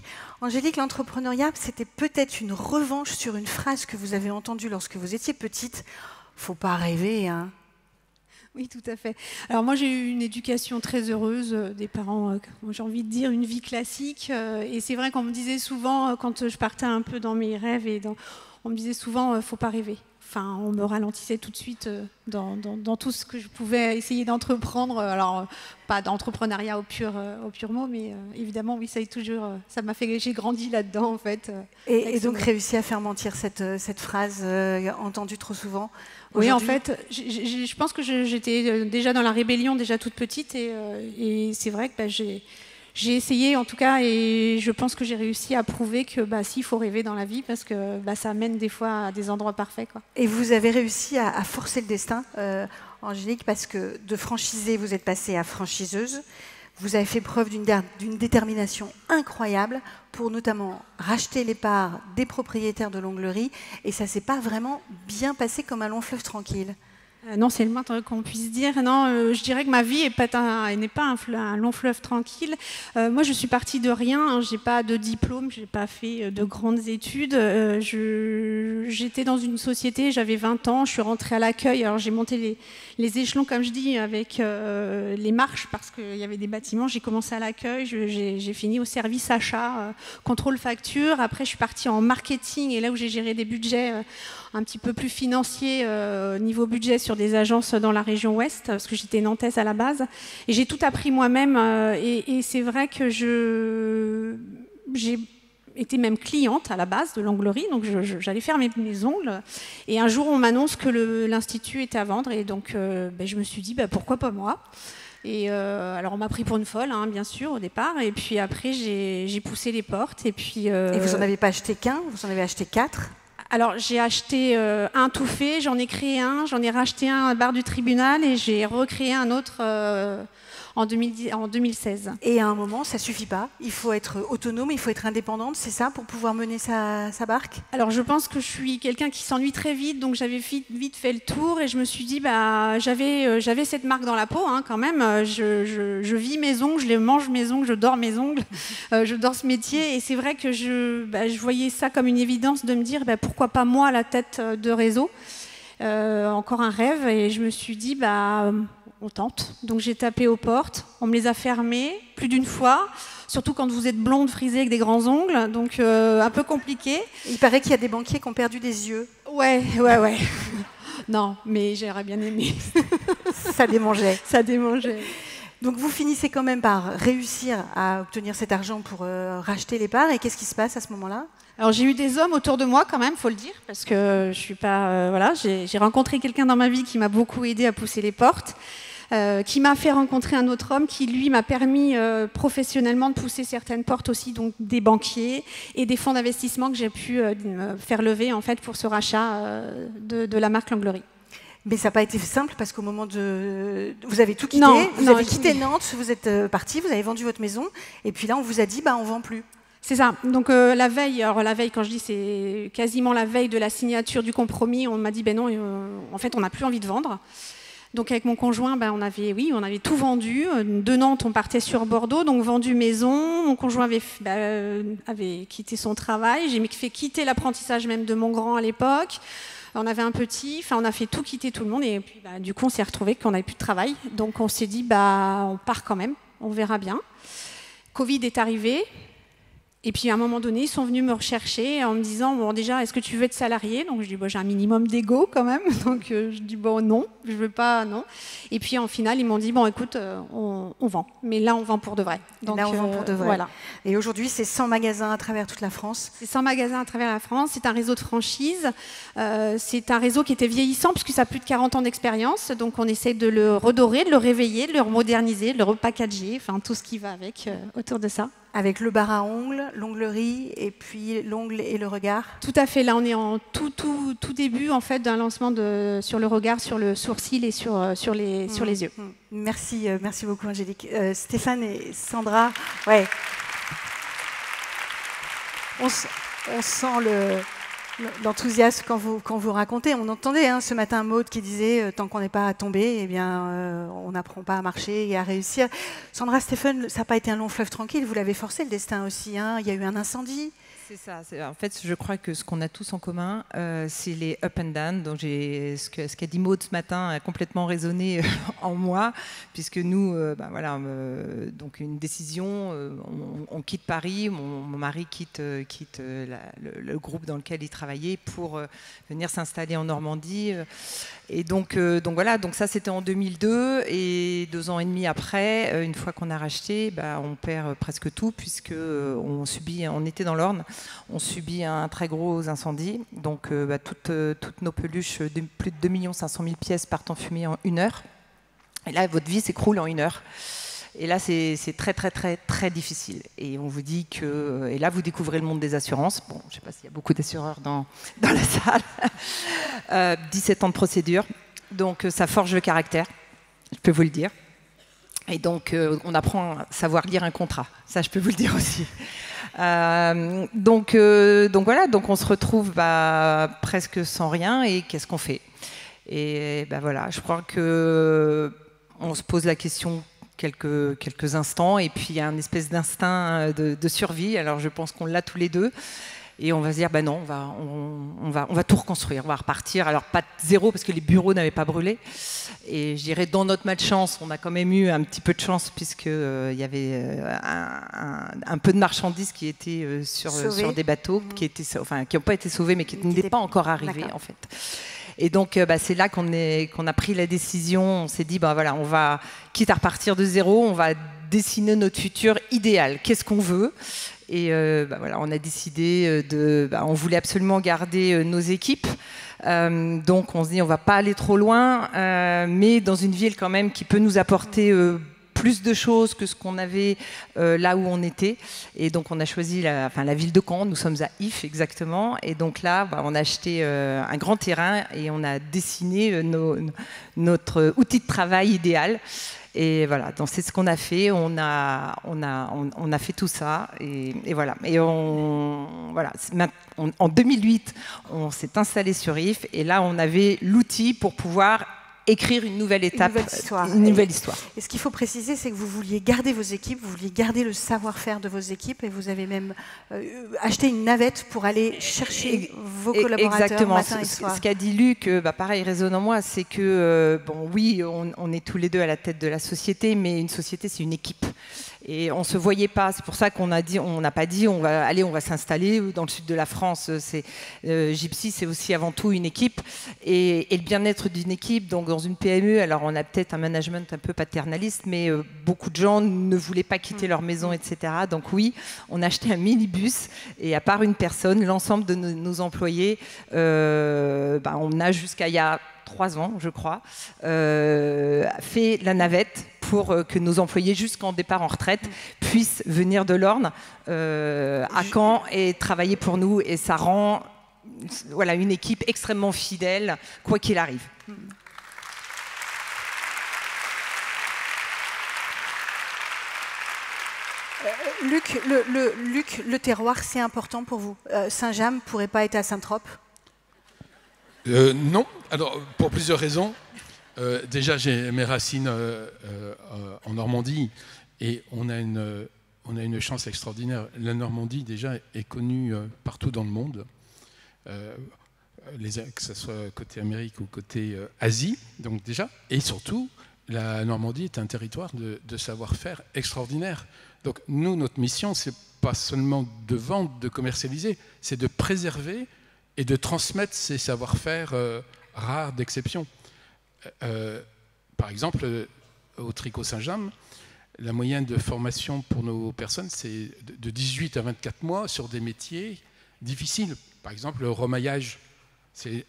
l'entrepreneuriat, c'était peut-être une revanche sur une phrase que vous avez entendue lorsque vous étiez petite. Faut pas rêver, hein. Oui, tout à fait. Alors moi, j'ai eu une éducation très heureuse, des parents, j'ai envie de dire, une vie classique. Et c'est vrai qu'on me disait souvent, quand je partais un peu dans mes rêves, on me disait souvent, faut pas rêver. Enfin, on me ralentissait tout de suite dans tout ce que je pouvais essayer d'entreprendre. Alors, pas d'entrepreneuriat au pur mot, mais évidemment, oui, ça m'a fait, j'ai grandi là-dedans, en fait. Et donc, réussi à faire mentir cette phrase entendue trop souvent. Oui, en fait, je pense que j'étais déjà dans la rébellion, déjà toute petite, et c'est vrai que j'ai essayé, en tout cas, et je pense que j'ai réussi à prouver que s'il faut rêver dans la vie, parce que ça mène des fois à des endroits parfaits, quoi. Et vous avez réussi à forcer le destin, Angélique, parce que de franchisée, vous êtes passée à franchiseuse. Vous avez fait preuve d'une détermination incroyable pour notamment racheter les parts des propriétaires de l'onglerie, et ça ne s'est pas vraiment bien passé comme un long fleuve tranquille. Non, c'est le moins qu'on puisse dire. Non, je dirais que ma vie n'est pas un long fleuve tranquille. Moi, je suis partie de rien. Hein, j'ai pas de diplôme, j'ai pas fait de grandes études. J'étais dans une société, j'avais 20 ans, je suis rentrée à l'accueil. Alors, j'ai monté les échelons, comme je dis, avec les marches, parce qu'il y avait des bâtiments. J'ai commencé à l'accueil, j'ai fini au service achat, contrôle facture. Après, je suis partie en marketing, et là où j'ai géré des budgets un petit peu plus financiers, niveau budget, sur des agences dans la région ouest, parce que j'étais nantaise à la base. Et j'ai tout appris moi-même, et c'est vrai que j'ai été même cliente à la base de l'onglerie, donc j'allais faire mes ongles. Et un jour, on m'annonce que l'Institut était à vendre, et donc je me suis dit, pourquoi pas moi ? Et alors on m'a pris pour une folle, hein, bien sûr, au départ. Et puis après, j'ai poussé les portes. Et puis. Et vous n'en avez pas acheté qu'un, vous en avez acheté 4 ? Alors j'ai acheté un tout fait, j'en ai créé un, j'en ai racheté un à Bar du Tribunal et j'ai recréé un autre en 2016. Et à un moment, ça suffit pas. Il faut être autonome, il faut être indépendante, c'est ça, pour pouvoir mener sa barque? Alors je pense que je suis quelqu'un qui s'ennuie très vite, donc j'avais vite fait le tour et je me suis dit, bah, j'avais cette marque dans la peau hein, quand même. Je vis mes ongles, je mange mes ongles, je dors mes ongles, je dors ce métier. Et c'est vrai que je voyais ça comme une évidence de me dire, bah, pourquoi pas moi à la tête de réseau. Encore un rêve et je me suis dit, bah, on tente. Donc j'ai tapé aux portes, on me les a fermées plus d'une fois, surtout quand vous êtes blonde, frisée avec des grands ongles, donc un peu compliqué. Il paraît qu'il y a des banquiers qui ont perdu des yeux. Ouais. Non, mais j'aurais bien aimé. Ça démangeait. Ça démangeait. Donc vous finissez quand même par réussir à obtenir cet argent pour racheter les parts. Et qu'est-ce qui se passe à ce moment-là? Alors j'ai eu des hommes autour de moi quand même, faut le dire, parce que je suis pas, voilà, j'ai rencontré quelqu'un dans ma vie qui m'a beaucoup aidé à pousser les portes, qui m'a fait rencontrer un autre homme qui lui m'a permis professionnellement de pousser certaines portes aussi, donc des banquiers et des fonds d'investissement que j'ai pu faire lever en fait pour ce rachat de la marque Langlery. Mais ça n'a pas été simple parce qu'au moment de... Vous avez tout quitté, vous avez quitté Nantes, vous êtes parti, vous avez vendu votre maison et puis là on vous a dit, bah, on ne vend plus. C'est ça. Donc la veille, quand je dis c'est quasiment la veille de la signature du compromis, on m'a dit ben non, en fait on n'a plus envie de vendre. Donc avec mon conjoint, ben, on avait tout vendu. De Nantes, on partait sur Bordeaux, donc vendu maison. Mon conjoint avait quitté son travail. J'ai fait quitter l'apprentissage même de mon grand à l'époque. On avait un petit, enfin on a fait tout quitter tout le monde et puis bah, du coup on s'est retrouvé qu'on n'avait plus de travail. Donc on s'est dit bah on part quand même, on verra bien. Covid est arrivé. Et puis à un moment donné, ils sont venus me rechercher en me disant bon déjà est-ce que tu veux être salarié? Donc je dis bon, j'ai un minimum d'ego quand même, donc je dis bon non, je veux pas non. Et puis en final ils m'ont dit bon écoute on vend, mais là on vend pour de vrai. Donc là on vend pour de vrai. Voilà. Et aujourd'hui c'est 100 magasins à travers toute la France. C'est 100 magasins à travers la France. C'est un réseau de franchise. C'est un réseau qui était vieillissant puisque ça a plus de 40 ans d'expérience. Donc on essaie de le redorer, de le réveiller, de le moderniser, de le repackager, enfin tout ce qui va avec autour de ça. Avec le bar à ongles, l'onglerie et puis l'ongle et le regard. Tout à fait. Là, on est en tout début en fait d'un lancement sur le regard, sur le sourcil et sur les yeux. Merci beaucoup Angélique. Stéphane et Sandra, ouais. On sent l'enthousiasme quand vous racontez. On entendait ce matin Maud qui disait tant qu'on n'est pas tombé, eh bien, on n'apprend pas à marcher et à réussir. Sandra, Stéphane, ça n'a pas été un long fleuve tranquille. Vous l'avez forcé le destin aussi. Il y a eu un incendie. C'est ça. En fait, je crois que ce qu'on a tous en commun, c'est les up and down. Donc, ce qu'a dit Maud ce matin a complètement résonné en moi, puisque nous, donc une décision, on quitte Paris, mon mari quitte le groupe dans lequel il travaillait pour venir s'installer en Normandie. Et donc ça c'était en 2002 et 2 ans et demi après, une fois qu'on a racheté, on perd presque tout puisque on était dans l'Orne, on subit un très gros incendie. Donc toutes nos peluches, plus de 2 500 000 pièces partent en fumée en 1 heure. Et là votre vie s'écroule en 1 heure. Et là, c'est très, très, très, très difficile. Et on vous dit que... Et là, vous découvrez le monde des assurances. Bon, je ne sais pas s'il y a beaucoup d'assureurs dans la salle. 17 ans de procédure. Donc, ça forge le caractère, je peux vous le dire. Et donc, on apprend à savoir lire un contrat. Ça, je peux vous le dire aussi. Donc voilà, donc on se retrouve presque sans rien. Et qu'est-ce qu'on fait? Et voilà, je crois qu'on se pose la question quelques instants et puis il y a une espèce d'instinct de survie. Alors je pense qu'on l'a tous les deux et on va se dire non, on va tout reconstruire, on va repartir. Alors pas de zéro parce que les bureaux n'avaient pas brûlé et je dirais dans notre malchance on a quand même eu un petit peu de chance puisque il y avait un peu de marchandises qui étaient sur des bateaux qui n'ont pas été sauvés mais qui n'étaient pas encore arrivés en fait. Et donc, c'est là qu'on a pris la décision. On s'est dit, voilà, on va, quitte à repartir de zéro, on va dessiner notre futur idéal. Qu'est-ce qu'on veut? Et voilà, on a décidé on voulait absolument garder nos équipes. Donc, on se dit, on va pas aller trop loin, mais dans une ville quand même qui peut nous apporter plus de choses que ce qu'on avait là où on était. Et donc, on a choisi la ville de Caen. Nous sommes à If, exactement. Et donc là, on a acheté un grand terrain et on a dessiné notre outil de travail idéal. Et voilà, donc c'est ce qu'on a fait. On a fait tout ça et voilà. Et voilà. En 2008, on s'est installé sur If et là, on avait l'outil pour pouvoir écrire une nouvelle étape, une nouvelle histoire. Et ce qu'il faut préciser, c'est que vous vouliez garder vos équipes, vous vouliez garder le savoir-faire de vos équipes, et vous avez même acheté une navette pour aller chercher vos collaborateurs. Exactement. Matin et soir. Ce qu'a dit Luc, pareil, résonne en moi, c'est que oui, on est tous les deux à la tête de la société, mais une société, c'est une équipe. Et on se voyait pas. C'est pour ça qu'on n'a pas dit on va s'installer dans le sud de la France. Gypsy, c'est aussi avant tout une équipe et le bien-être d'une équipe. Donc dans une PME, alors on a peut-être un management un peu paternaliste, mais beaucoup de gens ne voulaient pas quitter leur maison, etc. Donc oui, on a acheté un minibus et à part une personne, l'ensemble de nos employés, on a jusqu'à il y a 3 ans, je crois, fait la navette pour que nos employés, jusqu'en départ en retraite, puissent venir de l'Orne à Caen et travailler pour nous. Et ça rend une équipe extrêmement fidèle, quoi qu'il arrive. Luc, le terroir, c'est important pour vous. Saint-James ne pourrait pas être à Saint-Trope? Non, alors pour plusieurs raisons. Déjà, j'ai mes racines en Normandie et on a une chance extraordinaire. La Normandie, déjà, est connue partout dans le monde, que ce soit côté Amérique ou côté Asie, donc déjà. Et surtout, la Normandie est un territoire de savoir-faire extraordinaire. Donc nous, notre mission, c'est pas seulement de vendre, de commercialiser, c'est de préserver et de transmettre ces savoir-faire rares, d'exception. Par exemple, au Tricot Saint-James, la moyenne de formation pour nos personnes, c'est de 18 à 24 mois sur des métiers difficiles. Par exemple, le remaillage, c'est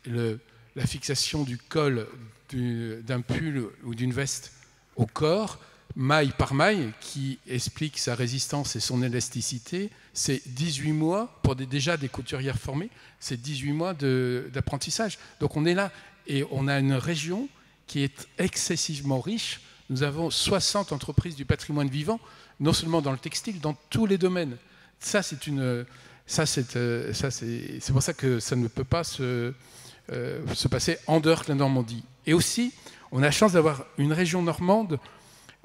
la fixation du col d'un pull ou d'une veste au corps, maille par maille, qui explique sa résistance et son élasticité. C'est 18 mois, pour déjà des couturières formées, c'est 18 mois d'apprentissage. Donc on est là, et on a une région qui est excessivement riche. Nous avons 60 entreprises du patrimoine vivant, non seulement dans le textile, dans tous les domaines. C'est pour ça que ça ne peut pas se passer en dehors de la Normandie. Et aussi, on a la chance d'avoir une région normande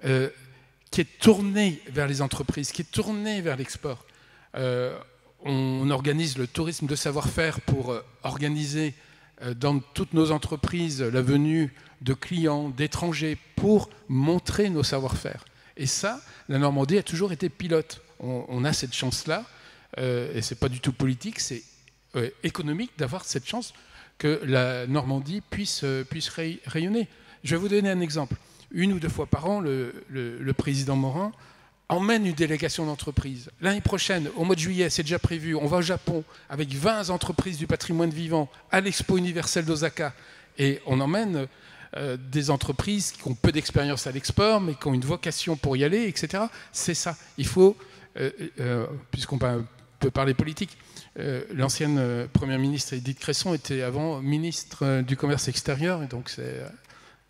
qui est tournée vers les entreprises, qui est tournée vers l'export. On organise le tourisme de savoir-faire pour organiser dans toutes nos entreprises la venue de clients, d'étrangers, pour montrer nos savoir-faire. Et ça, la Normandie a toujours été pilote. On a cette chance-là, et ce n'est pas du tout politique, c'est économique d'avoir cette chance que la Normandie puisse rayonner. Je vais vous donner un exemple. 1 ou 2 fois par an, le président Morin emmène une délégation d'entreprises. L'année prochaine, au mois de juillet, c'est déjà prévu, on va au Japon avec 20 entreprises du patrimoine vivant à l'Expo universelle d'Osaka. Et on emmène des entreprises qui ont peu d'expérience à l'export, mais qui ont une vocation pour y aller, etc. C'est ça. Il faut, puisqu'on peut parler politique, l'ancienne première ministre Édith Cresson était avant ministre du Commerce extérieur, et donc c'est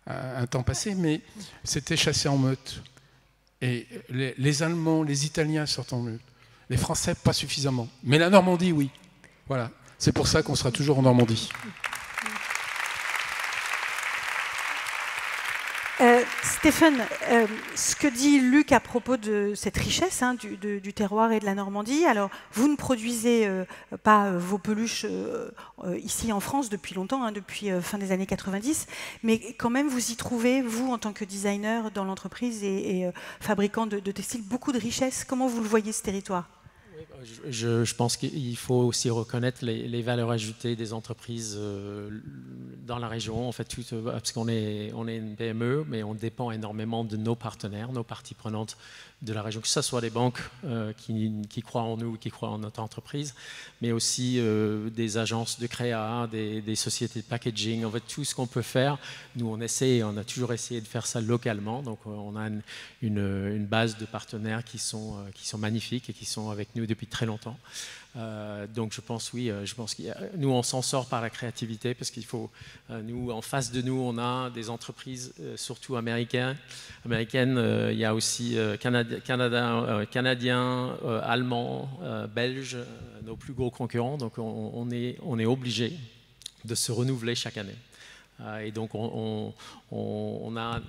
un temps passé, mais c'était chassé en meute. Et les Allemands, les Italiens sortent en meute. Les Français, pas suffisamment. Mais la Normandie, oui. Voilà. C'est pour ça qu'on sera toujours en Normandie. Stéphane, ce que dit Luc à propos de cette richesse du terroir et de la Normandie, alors vous ne produisez pas vos peluches ici en France depuis longtemps, depuis fin des années 90, mais quand même vous y trouvez, vous en tant que designer dans l'entreprise et fabricant de textiles, beaucoup de richesse. Comment vous le voyez ce territoire ? Je pense qu'il faut aussi reconnaître les valeurs ajoutées des entreprises dans la région, en fait, parce qu'on est une PME, mais on dépend énormément de nos partenaires, nos parties prenantes de la région, que ce soit les banques qui croient en nous, qui croient en notre entreprise, mais aussi des agences de créa, des sociétés de packaging, en fait, tout ce qu'on peut faire. Nous, on a toujours essayé de faire ça localement, donc on a une base de partenaires qui sont magnifiques et qui sont avec nous depuis très longtemps. Donc je pense nous on s'en sort par la créativité parce qu'il faut, nous en face de nous on a des entreprises surtout américaines, il y a aussi canadiens, allemands, belges, nos plus gros concurrents, donc on est obligé de se renouveler chaque année. Et donc on a,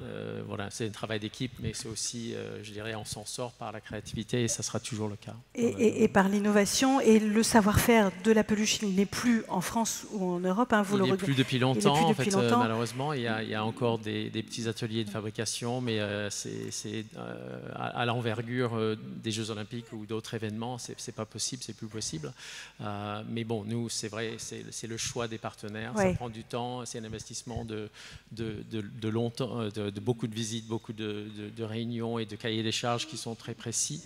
voilà, c'est un travail d'équipe, mais c'est aussi, je dirais, on s'en sort par la créativité et ça sera toujours le cas. Et par l'innovation et le savoir-faire de la peluche, il n'est plus en France ou en Europe. Hein, il n'est plus depuis longtemps, malheureusement. Il y a encore des petits ateliers de fabrication, mais c'est à l'envergure des Jeux Olympiques ou d'autres événements, c'est pas possible, c'est plus possible. Mais bon, nous, c'est vrai, c'est le choix des partenaires. Ouais. Ça prend du temps, c'est un investissement de longtemps, de beaucoup de visites, beaucoup de réunions et de cahiers des charges qui sont très précis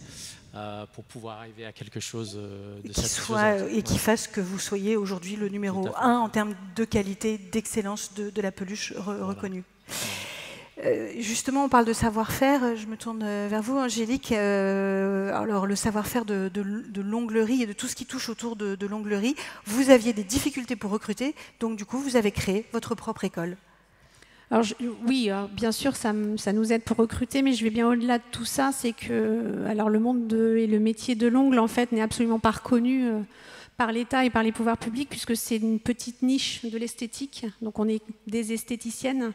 pour pouvoir arriver à quelque chose de satisfaisant. Et qui fasse que vous soyez aujourd'hui le numéro 1 en termes de qualité, d'excellence de la peluche reconnue. Justement, on parle de savoir-faire. Je me tourne vers vous, Angélique. Alors, le savoir-faire de l'onglerie et de tout ce qui touche autour de l'onglerie, vous aviez des difficultés pour recruter, donc du coup, vous avez créé votre propre école. Alors, oui, bien sûr, ça nous aide pour recruter, mais je vais bien au-delà de tout ça. C'est que alors, le monde et le métier de l'ongle, en fait, n'est absolument pas reconnu par l'État et par les pouvoirs publics, puisque c'est une petite niche de l'esthétique. Donc, on est des esthéticiennes.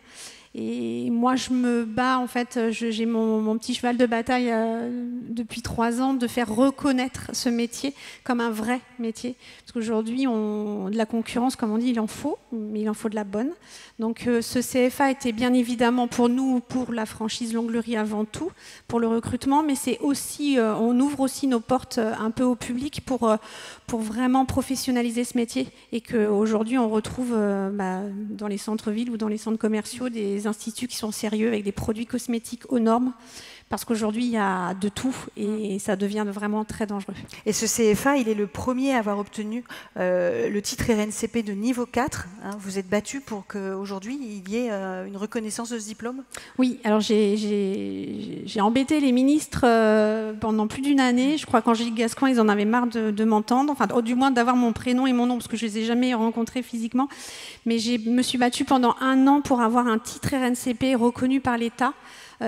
Et moi, je me bats, en fait, j'ai mon petit cheval de bataille depuis 3 ans, de faire reconnaître ce métier comme un vrai métier. Parce qu'aujourd'hui, de la concurrence, comme on dit, il en faut, mais il en faut de la bonne. Donc ce CFA était bien évidemment pour nous, pour la franchise Longlerie avant tout, pour le recrutement, mais c'est aussi, on ouvre aussi nos portes un peu au public pour vraiment professionnaliser ce métier. Et qu'aujourd'hui, on retrouve dans les centres-villes ou dans les centres commerciaux des instituts qui sont sérieux avec des produits cosmétiques aux normes, parce qu'aujourd'hui il y a de tout et ça devient vraiment très dangereux. Et ce CFA, il est le premier à avoir obtenu le titre RNCP de niveau 4. Hein, vous êtes battu pour qu'aujourd'hui il y ait une reconnaissance de ce diplôme? Oui, alors j'ai embêté les ministres pendant plus d'1 année. Je crois qu'Angélique Gascoin, ils en avaient marre de m'entendre, enfin du moins d'avoir mon prénom et mon nom, parce que je ne les ai jamais rencontrés physiquement. Mais je me suis battue pendant 1 an pour avoir un titre RNCP reconnu par l'État.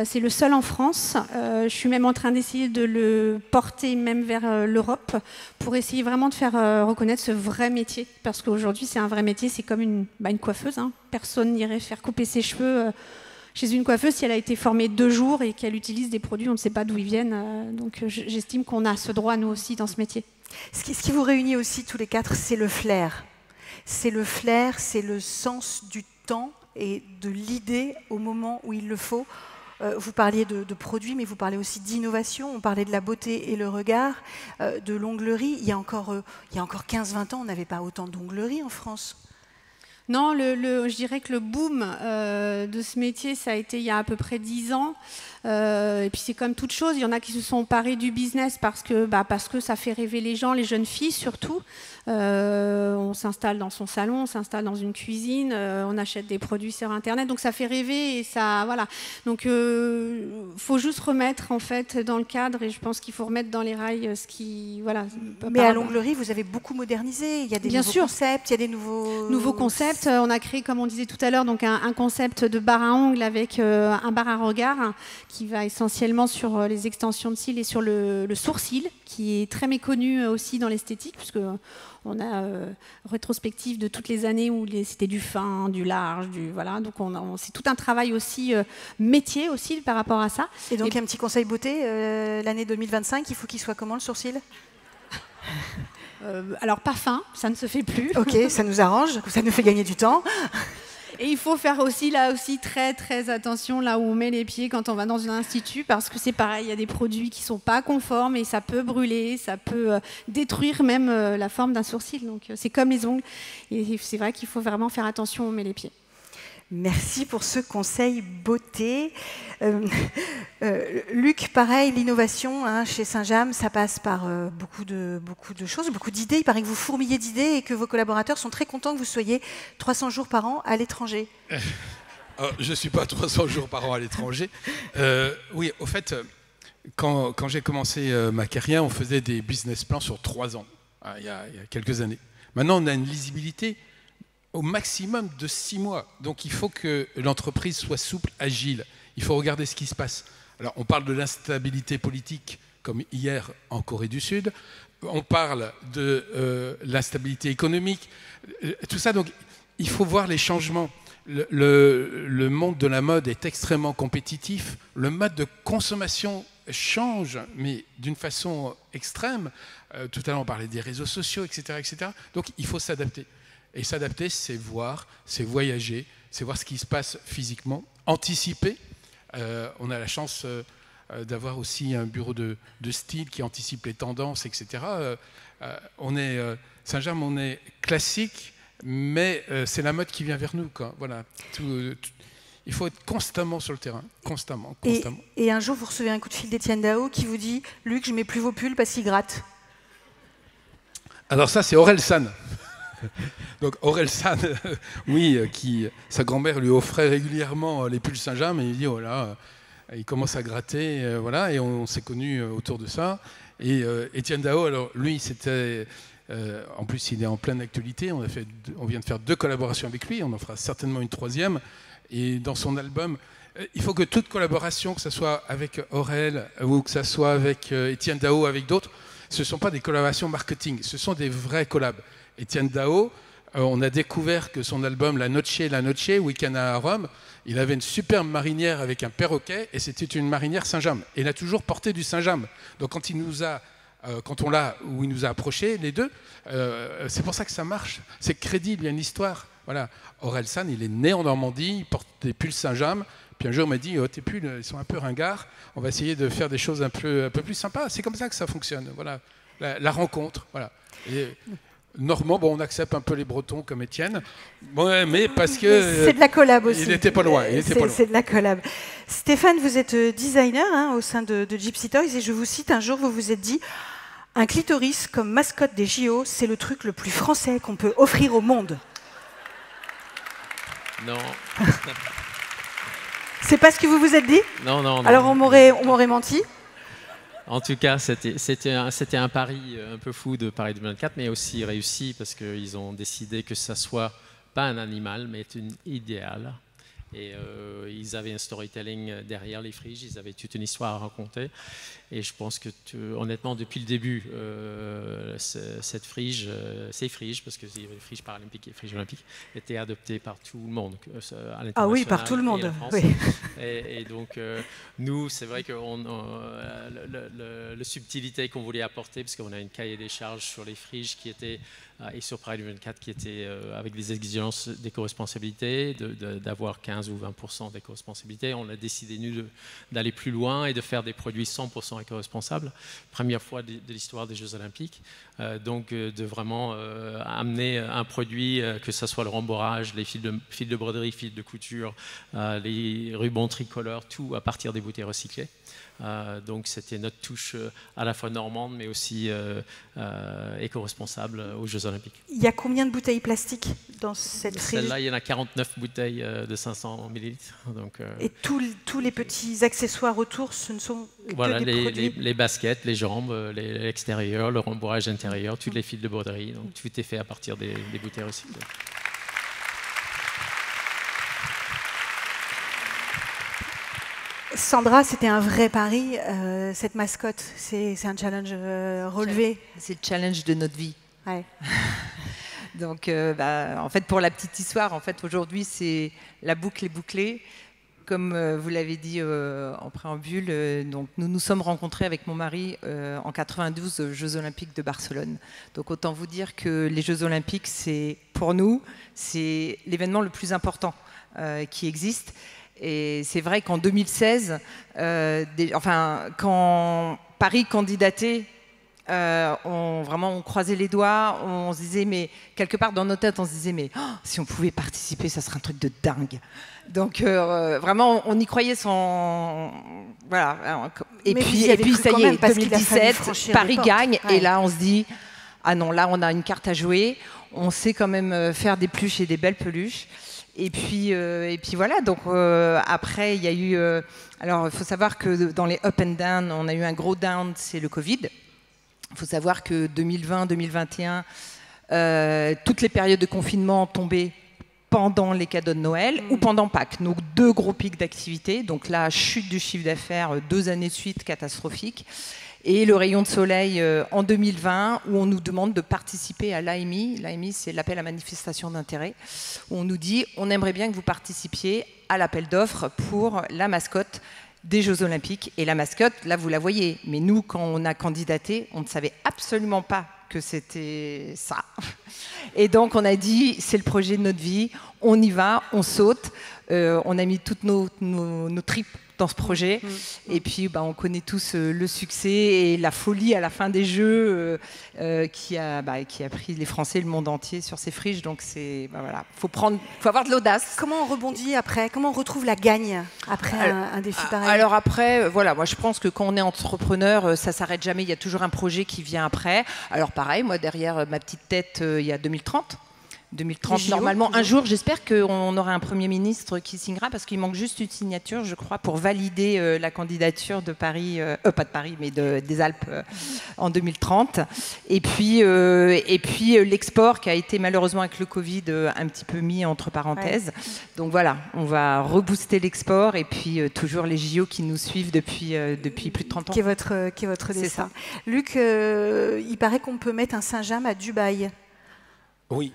C'est le seul en France. Je suis même en train d'essayer de le porter même vers l'Europe pour essayer vraiment de faire reconnaître ce vrai métier. Parce qu'aujourd'hui, c'est un vrai métier, c'est comme une coiffeuse. Hein. Personne n'irait faire couper ses cheveux chez une coiffeuse si elle a été formée 2 jours et qu'elle utilise des produits, on ne sait pas d'où ils viennent. Donc j'estime qu'on a ce droit, nous aussi, dans ce métier. Ce qui vous réunit aussi tous les 4, c'est le flair. C'est le flair, c'est le sens du temps et de l'idée au moment où il le faut. Vous parliez de produits, mais vous parlez aussi d'innovation. On parlait de la beauté et le regard, de l'onglerie. Il y a encore 15-20 ans, on n'avait pas autant d'onglerie en France. Non, je dirais que le boom de ce métier, ça a été il y a à peu près 10 ans. Et puis c'est comme toute chose, il y en a qui se sont emparés du business parce que ça fait rêver les gens, les jeunes filles surtout. On s'installe dans son salon, on s'installe dans une cuisine, on achète des produits sur Internet, donc ça fait rêver et ça, voilà. Donc faut juste remettre en fait dans le cadre, et je pense qu'il faut remettre dans les rails ce qui, voilà. Mais à l'onglerie, vous avez beaucoup modernisé. Il y a des nouveaux concepts, il y a des nouveaux concepts. On a créé, comme on disait tout à l'heure, donc un concept de bar à ongles avec un bar à regard qui va essentiellement sur les extensions de cils et sur le sourcil, qui est très méconnu aussi dans l'esthétique, puisque on a rétrospective de toutes les années où c'était du fin, du large, voilà. Donc c'est tout un travail aussi métier aussi par rapport à ça. Et donc un petit conseil beauté, l'année 2025, il faut qu'il soit comment le sourcil? Alors pas fin, ça ne se fait plus. Ok, ça nous arrange, ça nous fait gagner du temps. Et il faut faire aussi, là aussi, très très attention là où on met les pieds quand on va dans un institut, parce que c'est pareil, il y a des produits qui ne sont pas conformes et ça peut brûler, ça peut détruire même la forme d'un sourcil. Donc c'est comme les ongles. Et c'est vrai qu'il faut vraiment faire attention où on met les pieds. Merci pour ce conseil beauté. Luc, pareil, l'innovation chez Saint-James, ça passe par beaucoup de choses, beaucoup d'idées. Il paraît que vous fourmillez d'idées et que vos collaborateurs sont très contents que vous soyez 300 jours par an à l'étranger. Je ne suis pas 300 jours par an à l'étranger. Oui, au fait, quand j'ai commencé ma carrière, on faisait des business plans sur 3 ans, il y a quelques années. Maintenant, on a une lisibilité au maximum de 6 mois. Donc il faut que l'entreprise soit souple, agile. Il faut regarder ce qui se passe. Alors on parle de l'instabilité politique, comme hier en Corée du Sud. On parle de l'instabilité économique. Tout ça, donc il faut voir les changements. Le monde de la mode est extrêmement compétitif. Le mode de consommation change, mais d'une façon extrême. Tout à l'heure, on parlait des réseaux sociaux, etc., etc. Donc il faut s'adapter. Et s'adapter, c'est voir, c'est voyager, c'est voir ce qui se passe physiquement, anticiper. On a la chance d'avoir aussi un bureau de style qui anticipe les tendances, etc. Saint-James, on est classique, mais c'est la mode qui vient vers nous, quoi. Voilà. Il faut être constamment sur le terrain, constamment. Et un jour, vous recevez un coup de fil d'Étienne Dao qui vous dit « Luc, je ne mets plus vos pulls parce qu'ils grattent ». Alors ça, c'est Aurel San. Donc Aurel San, oui, sa grand-mère lui offrait régulièrement les pulls Saint-James et il dit oh là, il commence à gratter, voilà, et on s'est connus autour de ça. Et Étienne Dao, alors lui, c'était, en plus il est en pleine actualité, on vient de faire 2 collaborations avec lui, on en fera certainement une 3e. Et dans son album, il faut que toute collaboration, que ce soit avec Aurel ou que ce soit avec Étienne Dao, avec d'autres, ce ne sont pas des collaborations marketing, ce sont des vrais collabs. Étienne Dao, on a découvert que son album La Noche, Week-end à Rome, il avait une superbe marinière avec un perroquet et c'était une marinière Saint-James. Et il a toujours porté du Saint-James. Donc quand il nous a approchés, les deux, c'est pour ça que ça marche. C'est crédible, il y a une histoire. Voilà. Aurel San, il est né en Normandie, il porte des pulls Saint-James. Puis un jour, il m'a dit tes pulls, ils sont un peu ringards. On va essayer de faire des choses un peu plus sympas. C'est comme ça que ça fonctionne. Voilà. La rencontre. Voilà. Et, Normand, on accepte un peu les Bretons comme Étienne, mais parce que... C'est de la collab aussi. Il n'était pas loin. C'est de la collab. Stéphane, vous êtes designer au sein de Gypsy Toys et je vous cite, un jour vous vous êtes dit « Un clitoris comme mascotte des JO, c'est le truc le plus français qu'on peut offrir au monde. » Non. C'est pas ce que vous vous êtes dit? Non. Alors on m'aurait menti. En tout cas, c'était un pari un peu fou de Paris 2024, mais aussi réussi parce qu'ils ont décidé que ça soit pas un animal, mais un idéal. Et ils avaient un storytelling derrière les friges, ils avaient toute une histoire à raconter. Et je pense que, honnêtement, depuis le début, ces friges, parce que les friges paralympiques et les friges olympiques, étaient adoptés par tout le monde. À ah oui, par tout le monde. Oui. Et donc, nous, c'est vrai que la subtilité qu'on voulait apporter, parce qu'on a une cahier des charges sur les friges qui était, et sur Pride 24 qui était avec des exigences d'éco-responsabilité, d'avoir 15 ou 20% d'éco-responsabilité. On a décidé, nous, d'aller plus loin et de faire des produits 100% éco-responsables. Première fois de l'histoire des Jeux Olympiques. Donc, de vraiment amener un produit, que ce soit le rembourrage, les fils de broderie, fils de couture, les rubans tricolores, tout à partir des bouteilles recyclées. Donc c'était notre touche à la fois normande mais aussi éco-responsable aux Jeux Olympiques. Il y a combien de bouteilles plastiques dans cette frige? Celle-là, il y en a 49 bouteilles de 500 ml. Donc, et tous les petits accessoires autour, ce ne sont que des produits? Les baskets, les jambes, l'extérieur, le rembourrage intérieur, tous les fils de broderie. Donc tout est fait à partir des bouteilles recyclées. Sandra, c'était un vrai pari, cette mascotte. C'est un challenge relevé. C'est le challenge de notre vie. Ouais. Donc, en fait, pour la petite histoire, en fait, aujourd'hui, c'est la boucle est bouclée. Comme vous l'avez dit en préambule, donc nous nous sommes rencontrés avec mon mari en 92 aux Jeux Olympiques de Barcelone. Donc autant vous dire que les Jeux Olympiques, pour nous, c'est l'événement le plus important. qui existent. Et c'est vrai qu'en 2016, quand Paris candidatait, on croisait les doigts, on se disait, mais quelque part dans nos têtes, on se disait, mais si on pouvait participer, ça serait un truc de dingue. Donc vraiment, on y croyait sans... Voilà. Et puis ça y est, 2017, Paris gagne, et là, on se dit, ah non, là, on a une carte à jouer, on sait quand même faire des peluches et des belles peluches. Et puis voilà, donc après, il y a eu... alors, il faut savoir que dans les up and down, on a eu un gros down, c'est le Covid. Il faut savoir que 2020-2021, toutes les périodes de confinement tombaient pendant les cadeaux de Noël ou pendant Pâques. Donc 2 gros pics d'activité. Donc la chute du chiffre d'affaires, 2 années de suite catastrophiques. Et le rayon de soleil en 2020, où on nous demande de participer à l'AMI. L'AMI, c'est l'appel à manifestation d'intérêt, où on nous dit on aimerait bien que vous participiez à l'appel d'offres pour la mascotte des Jeux Olympiques. Et la mascotte, là, vous la voyez. Mais nous, quand on a candidaté, on ne savait absolument pas que c'était ça. Et donc, on a dit, c'est le projet de notre vie, on y va, on saute. On a mis toutes nos tripes dans ce projet. Et puis, on connaît tous le succès et la folie à la fin des Jeux qui a pris les Français et le monde entier sur ses friches. Donc, voilà, faut avoir de l'audace. Comment on rebondit après? Comment on retrouve la gagne après un défi pareil? Alors après, voilà, moi je pense que quand on est entrepreneur, ça s'arrête jamais. Il y a toujours un projet qui vient après. Alors pareil, moi derrière ma petite tête, il y a 2030. 2030, normalement, un jour, j'espère qu'on aura un Premier ministre qui signera, parce qu'il manque juste une signature, je crois, pour valider la candidature de Paris, pas de Paris, mais des Alpes en 2030. Et puis l'export qui a été malheureusement avec le Covid un petit peu mis entre parenthèses. Ouais. Donc voilà, on va rebooster l'export et puis toujours les JO qui nous suivent depuis plus de 30 ans. Qui est votre dessin. Luc, il paraît qu'on peut mettre un Saint-James à Dubaï. Oui.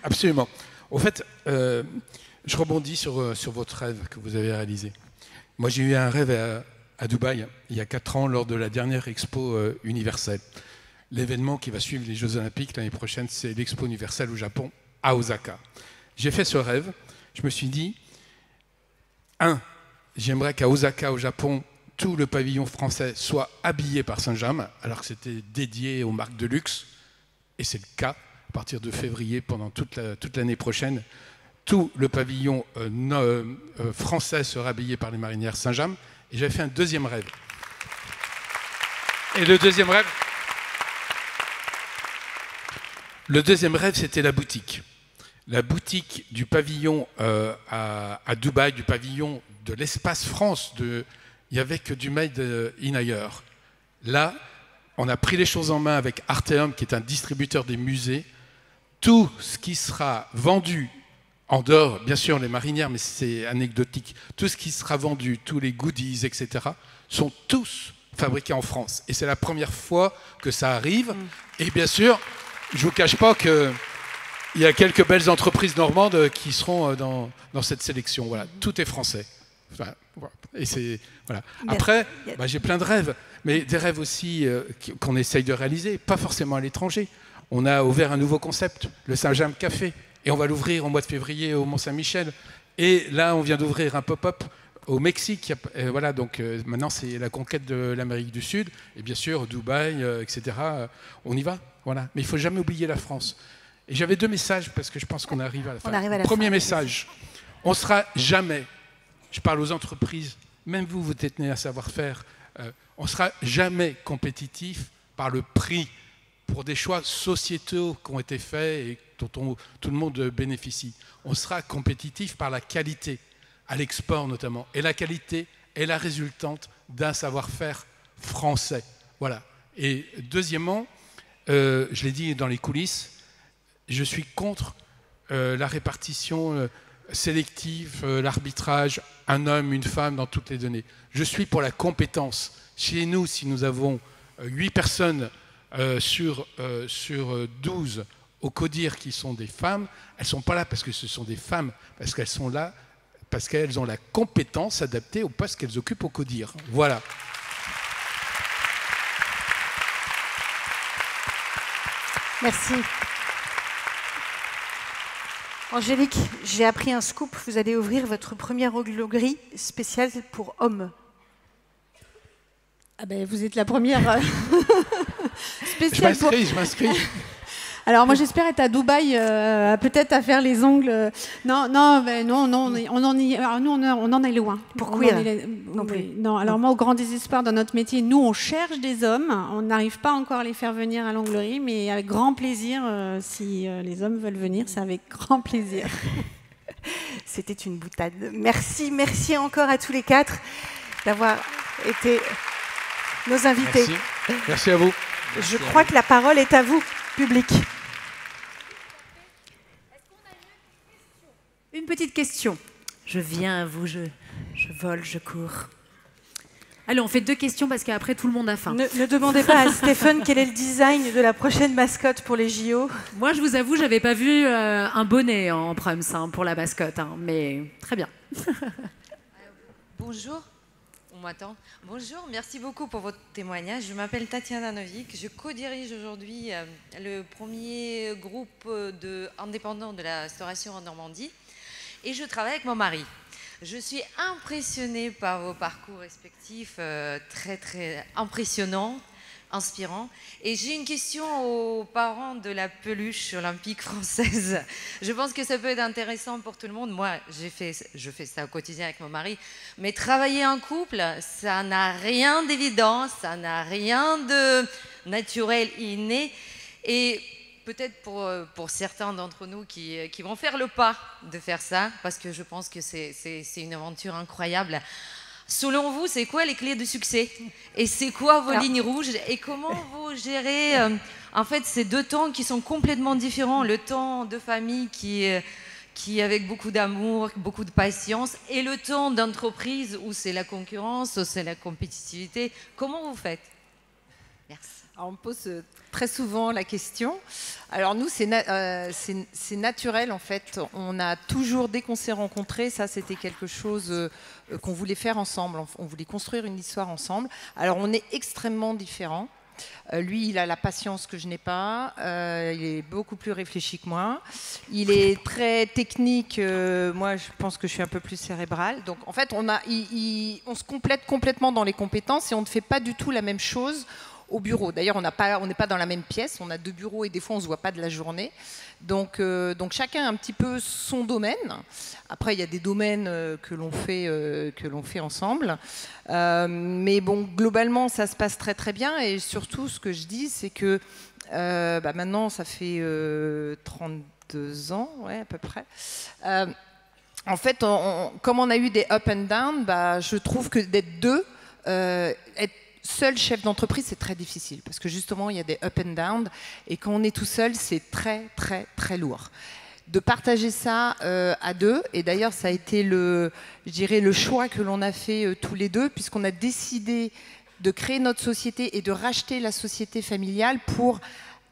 Absolument. Au fait, je rebondis sur votre rêve que vous avez réalisé. Moi, j'ai eu un rêve à Dubaï il y a 4 ans lors de la dernière Expo universelle. L'événement qui va suivre les Jeux Olympiques l'année prochaine, c'est l'Expo universelle au Japon, à Osaka. J'ai fait ce rêve. Je me suis dit, j'aimerais qu'à Osaka, au Japon, tout le pavillon français soit habillé par Saint-James, alors que c'était dédié aux marques de luxe. Et c'est le cas. À partir de février, pendant toute l'année prochaine, tout le pavillon français sera habillé par les marinières Saint-James. Et j'avais fait un deuxième rêve. Et le deuxième rêve, c'était la boutique. La boutique du pavillon à Dubaï, du pavillon de l'espace France. Il n'y avait que du made in ailleurs. Là, on a pris les choses en main avec Arteum, qui est un distributeur des musées. Tout ce qui sera vendu, en dehors, bien sûr, les marinières, mais c'est anecdotique, tout ce qui sera vendu, tous les goodies, etc., sont tous fabriqués en France. Et c'est la première fois que ça arrive. Et bien sûr, je ne vous cache pas qu'il y a quelques belles entreprises normandes qui seront dans cette sélection. Voilà, tout est français. Enfin, et voilà. Après, j'ai plein de rêves, mais des rêves aussi qu'on essaye de réaliser, pas forcément à l'étranger. On a ouvert un nouveau concept, le Saint-James Café, et on va l'ouvrir au mois de février au Mont-Saint-Michel. Et là, on vient d'ouvrir un pop-up au Mexique. Voilà, donc maintenant, c'est la conquête de l'Amérique du Sud, et bien sûr, Dubaï, etc. On y va, voilà. Mais il ne faut jamais oublier la France. Et j'avais 2 messages, parce que je pense qu'on arrive à la fin. Premier message, on ne sera jamais, je parle aux entreprises, même vous détenez un savoir-faire, on ne sera jamais compétitif par le prix pour des choix sociétaux qui ont été faits et dont tout le monde bénéficie. On sera compétitif par la qualité, à l'export notamment. Et la qualité est la résultante d'un savoir-faire français. Voilà. Et deuxièmement, je l'ai dit dans les coulisses, je suis contre la répartition sélective, l'arbitrage, un homme, une femme dans toutes les données. Je suis pour la compétence. Chez nous, si nous avons 8 personnes sur 12 au CODIR qui sont des femmes, elles ne sont pas là parce que ce sont des femmes, parce qu'elles sont là, parce qu'elles ont la compétence adaptée au poste qu'elles occupent au CODIR. Voilà. Merci. Angélique, j'ai appris un scoop. Vous allez ouvrir votre première onglerie spéciale pour hommes. Ah ben, vous êtes la première spéciale pour... Je m'inscris. Alors moi j'espère être à Dubaï, peut-être à faire les ongles. Non, on en est loin. Pourquoi non, alors moi au grand désespoir dans notre métier, nous on cherche des hommes, on n'arrive pas encore à les faire venir à l'onglerie, mais avec grand plaisir, si les hommes veulent venir, c'est avec grand plaisir. C'était une boutade. Merci encore à tous les 4 d'avoir été nos invités. Merci à vous. Je crois que la parole est à vous, public. Une petite question. Je viens à vous, je vole, je cours. Allez, on fait 2 questions parce qu'après tout le monde a faim. Ne demandez pas à Stéphane quel est le design de la prochaine mascotte pour les JO. Moi, je vous avoue, j'avais pas vu un bonnet en proms pour la mascotte, mais très bien. Bonjour. On m'attend. Bonjour, merci beaucoup pour votre témoignage. Je m'appelle Tatiana Novik. Je co-dirige aujourd'hui le premier groupe indépendant de la restauration en Normandie et je travaille avec mon mari. Je suis impressionnée par vos parcours respectifs, très très impressionnants, inspirants. Et j'ai une question aux parents de la peluche olympique française. Je pense que ça peut être intéressant pour tout le monde. Moi, je fais ça au quotidien avec mon mari. Mais travailler en couple, ça n'a rien d'évident, ça n'a rien de naturel, inné. Et peut-être pour certains d'entre nous qui vont faire le pas de faire ça, parce que je pense que c'est une aventure incroyable. Selon vous, c'est quoi les clés de succès? Et c'est quoi vos lignes rouges? Et comment vous gérez en fait ces 2 temps qui sont complètement différents? Le temps de famille qui avec beaucoup d'amour, beaucoup de patience, et le temps d'entreprise où c'est la concurrence, où c'est la compétitivité. Comment vous faites? Merci. Alors, on me pose très souvent la question. Alors nous, c'est naturel en fait. On a toujours, dès qu'on s'est rencontrés, ça c'était quelque chose qu'on voulait faire ensemble. On voulait construire une histoire ensemble. Alors on est extrêmement différents. Lui, il a la patience que je n'ai pas. Il est beaucoup plus réfléchi que moi. Il est très technique. Moi, je pense que je suis un peu plus cérébrale. Donc en fait, on se complète complètement dans les compétences et on ne fait pas du tout la même chose au bureau. D'ailleurs, on n'est pas dans la même pièce, on a 2 bureaux et des fois on ne se voit pas de la journée. Donc chacun a un petit peu son domaine. Après, il y a des domaines que l'on fait ensemble. Mais bon, globalement, ça se passe très très bien. Et surtout, ce que je dis, c'est que maintenant, ça fait 32 ans, ouais, à peu près. En fait, comme on a eu des up and down, je trouve que d'être 2, être seul chef d'entreprise, c'est très difficile parce que justement, il y a des up and down et quand on est tout seul, c'est très, très, très lourd. De partager ça à 2, et d'ailleurs, ça a été le choix que l'on a fait tous les 2 puisqu'on a décidé de créer notre société et de racheter la société familiale pour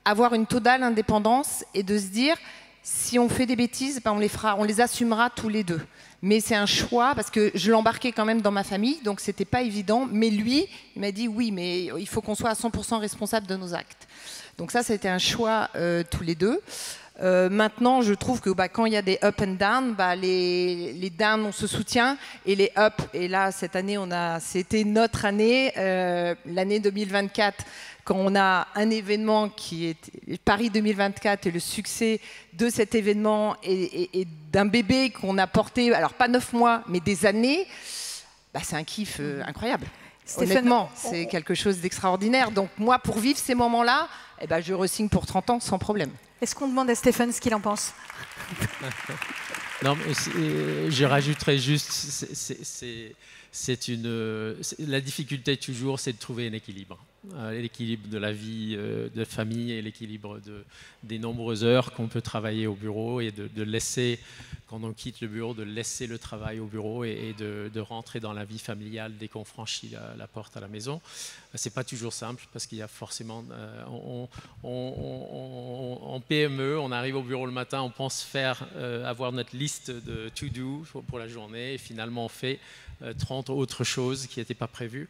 avoir une totale indépendance et de se dire, si on fait des bêtises, on les assumera tous les 2. Mais c'est un choix, parce que je l'embarquais quand même dans ma famille, donc c'était pas évident. Mais lui, il m'a dit, oui, mais il faut qu'on soit à 100% responsable de nos actes. Donc ça, c'était un choix tous les 2. Maintenant, je trouve que quand il y a des up and down, les down, on se soutient, et les up, et là, cette année, c'était notre année, l'année 2024, quand on a un événement qui est Paris 2024 et le succès de cet événement et d'un bébé qu'on a porté, alors pas 9 mois, mais des années, c'est un kiff incroyable. Stéphane, honnêtement, c'est quelque chose d'extraordinaire. Donc moi, pour vivre ces moments-là, je re-signe pour 30 ans sans problème. Est-ce qu'on demande à Stéphane ce qu'il en pense? Non, mais je rajouterais juste, la difficulté toujours, c'est de trouver un équilibre. L'équilibre de la vie de famille et l'équilibre des nombreuses heures qu'on peut travailler au bureau et de laisser, quand on quitte le bureau, de laisser le travail au bureau et de rentrer dans la vie familiale dès qu'on franchit la porte à la maison. C'est pas toujours simple parce qu'il y a forcément, en PME, on arrive au bureau le matin, on pense avoir notre liste de to-do pour la journée et finalement on fait 30 autres choses qui n'étaient pas prévues.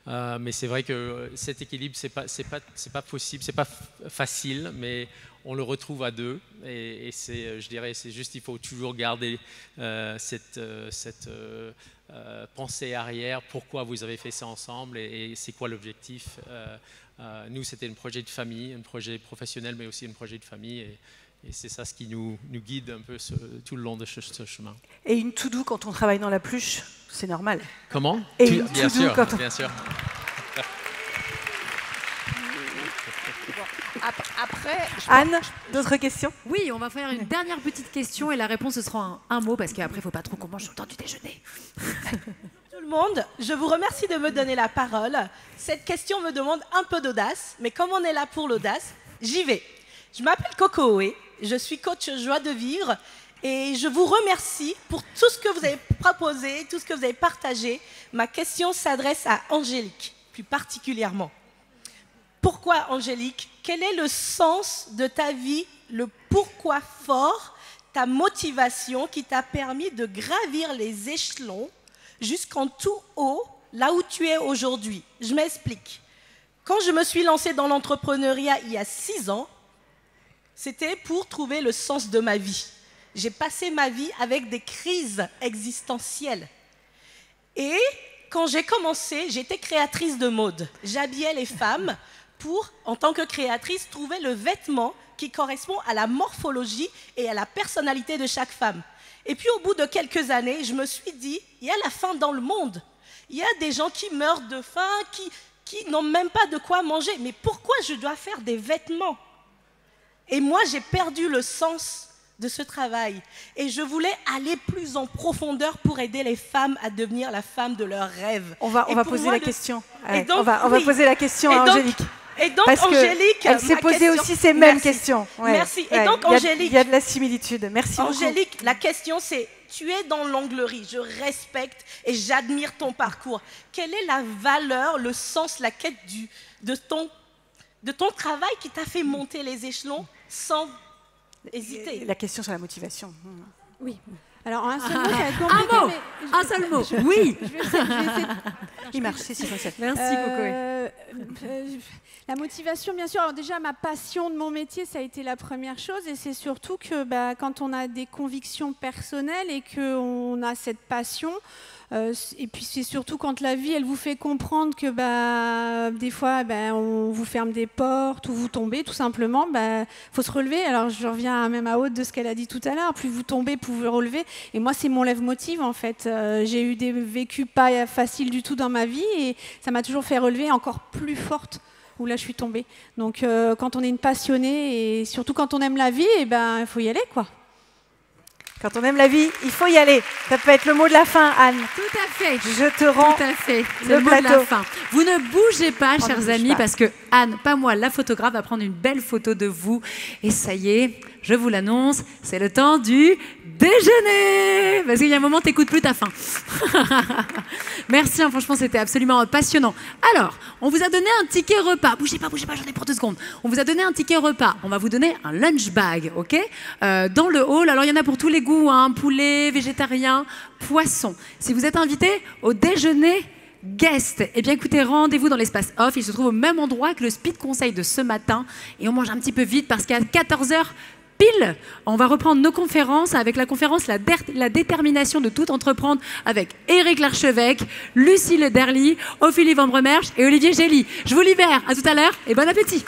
Mais c'est vrai que cet équilibre, c'est pas possible, c'est pas facile, mais on le retrouve à deux. Et je dirais, c'est juste, il faut toujours garder cette pensée arrière. Pourquoi vous avez fait ça ensemble et c'est quoi l'objectif? Nous, c'était un projet de famille, un projet professionnel, mais aussi un projet de famille. Et c'est ça ce qui nous guide un peu tout le long de ce chemin. Et une to-do quand on travaille dans la pluche, c'est normal. Comment? Bien sûr, bien sûr. Après, Anne, d'autres questions? Oui, on va faire une dernière petite question et la réponse ce sera un mot parce qu'après il ne faut pas trop qu'on mange sur le temps du déjeuner. tout le monde, je vous remercie de me donner la parole. Cette question me demande un peu d'audace, mais comme on est là pour l'audace, j'y vais. Je m'appelle Coco Oé, je suis coach joie de vivre et je vous remercie pour tout ce que vous avez proposé, tout ce que vous avez partagé. Ma question s'adresse à Angélique, plus particulièrement. Pourquoi, Angélique? Quel est le sens de ta vie, le pourquoi fort, ta motivation qui t'a permis de gravir les échelons jusqu'en tout haut, là où tu es aujourd'hui? Je m'explique. Quand je me suis lancée dans l'entrepreneuriat il y a 6 ans, c'était pour trouver le sens de ma vie. J'ai passé ma vie avec des crises existentielles. Et quand j'ai commencé, j'étais créatrice de mode. J'habillais les femmes pour, en tant que créatrice, trouver le vêtement qui correspond à la morphologie et à la personnalité de chaque femme. Et puis au bout de quelques années, je me suis dit, il y a la faim dans le monde. Il y a des gens qui meurent de faim, qui n'ont même pas de quoi manger. Mais pourquoi je dois faire des vêtements? Et moi, j'ai perdu le sens de ce travail. Et je voulais aller plus en profondeur pour aider les femmes à devenir la femme de leurs rêves. On va poser la question. Donc, on va poser la question à Angélique. Et donc, parce Angélique, elle s'est posée aussi ces mêmes questions. Ouais, merci. Et donc, Angélique, il y a de la similitude. Merci beaucoup. Angélique, la question c'est, tu es dans l'onglerie, je respecte et j'admire ton parcours. Quelle est la valeur, le sens, la quête de ton travail qui t'a fait monter les échelons sans hésiter? La question sur la motivation. Oui. Alors, un seul mot, ça va être compliqué. Un seul mot, oui. Je vais essayer. Il marche, c'est facile. Merci, Coco. La motivation, bien sûr. Alors déjà, ma passion de mon métier, ça a été la première chose. Et c'est surtout que quand on a des convictions personnelles et qu'on a cette passion, et puis c'est surtout quand la vie, elle vous fait comprendre que des fois, on vous ferme des portes ou vous tombez, tout simplement. Faut se relever. Alors je reviens même à Aude de ce qu'elle a dit tout à l'heure. Plus vous tombez, plus vous relever. Et moi, c'est mon leitmotiv en fait. J'ai eu des vécus pas faciles du tout dans ma vie et ça m'a toujours fait relever encore plus forte où là je suis tombée. Donc quand on est une passionnée et surtout quand on aime la vie, il faut y aller quoi. Quand on aime la vie, il faut y aller. Ça peut être le mot de la fin, Anne. Tout à fait. Je te rends Tout à fait. le mot plateau. de la fin. Vous ne bougez pas, chers amis, parce que Anne, pas moi, la photographe, va prendre une belle photo de vous. Et ça y est, je vous l'annonce, c'est le temps du déjeuner. Parce qu'il y a un moment, t'écoutes plus ta faim. Merci, franchement, c'était absolument passionnant. Alors, on vous a donné un ticket repas. Bougez pas, j'en ai pour 2 secondes. On vous a donné un ticket repas. On va vous donner un lunch bag, ok, dans le hall. Alors, il y en a pour tous les goûts, hein, poulet, végétarien, poisson. Si vous êtes invité au déjeuner guest, eh bien écoutez, rendez-vous dans l'espace off. Il se trouve au même endroit que le speed conseil de ce matin. Et on mange un petit peu vite parce qu'à 14h pile, on va reprendre nos conférences avec la conférence La détermination de tout entreprendre avec Éric Larchevêque, Lucie Lederly, Ophélie Van Bremersch et Olivier Gély. Je vous libère. À tout à l'heure et bon appétit.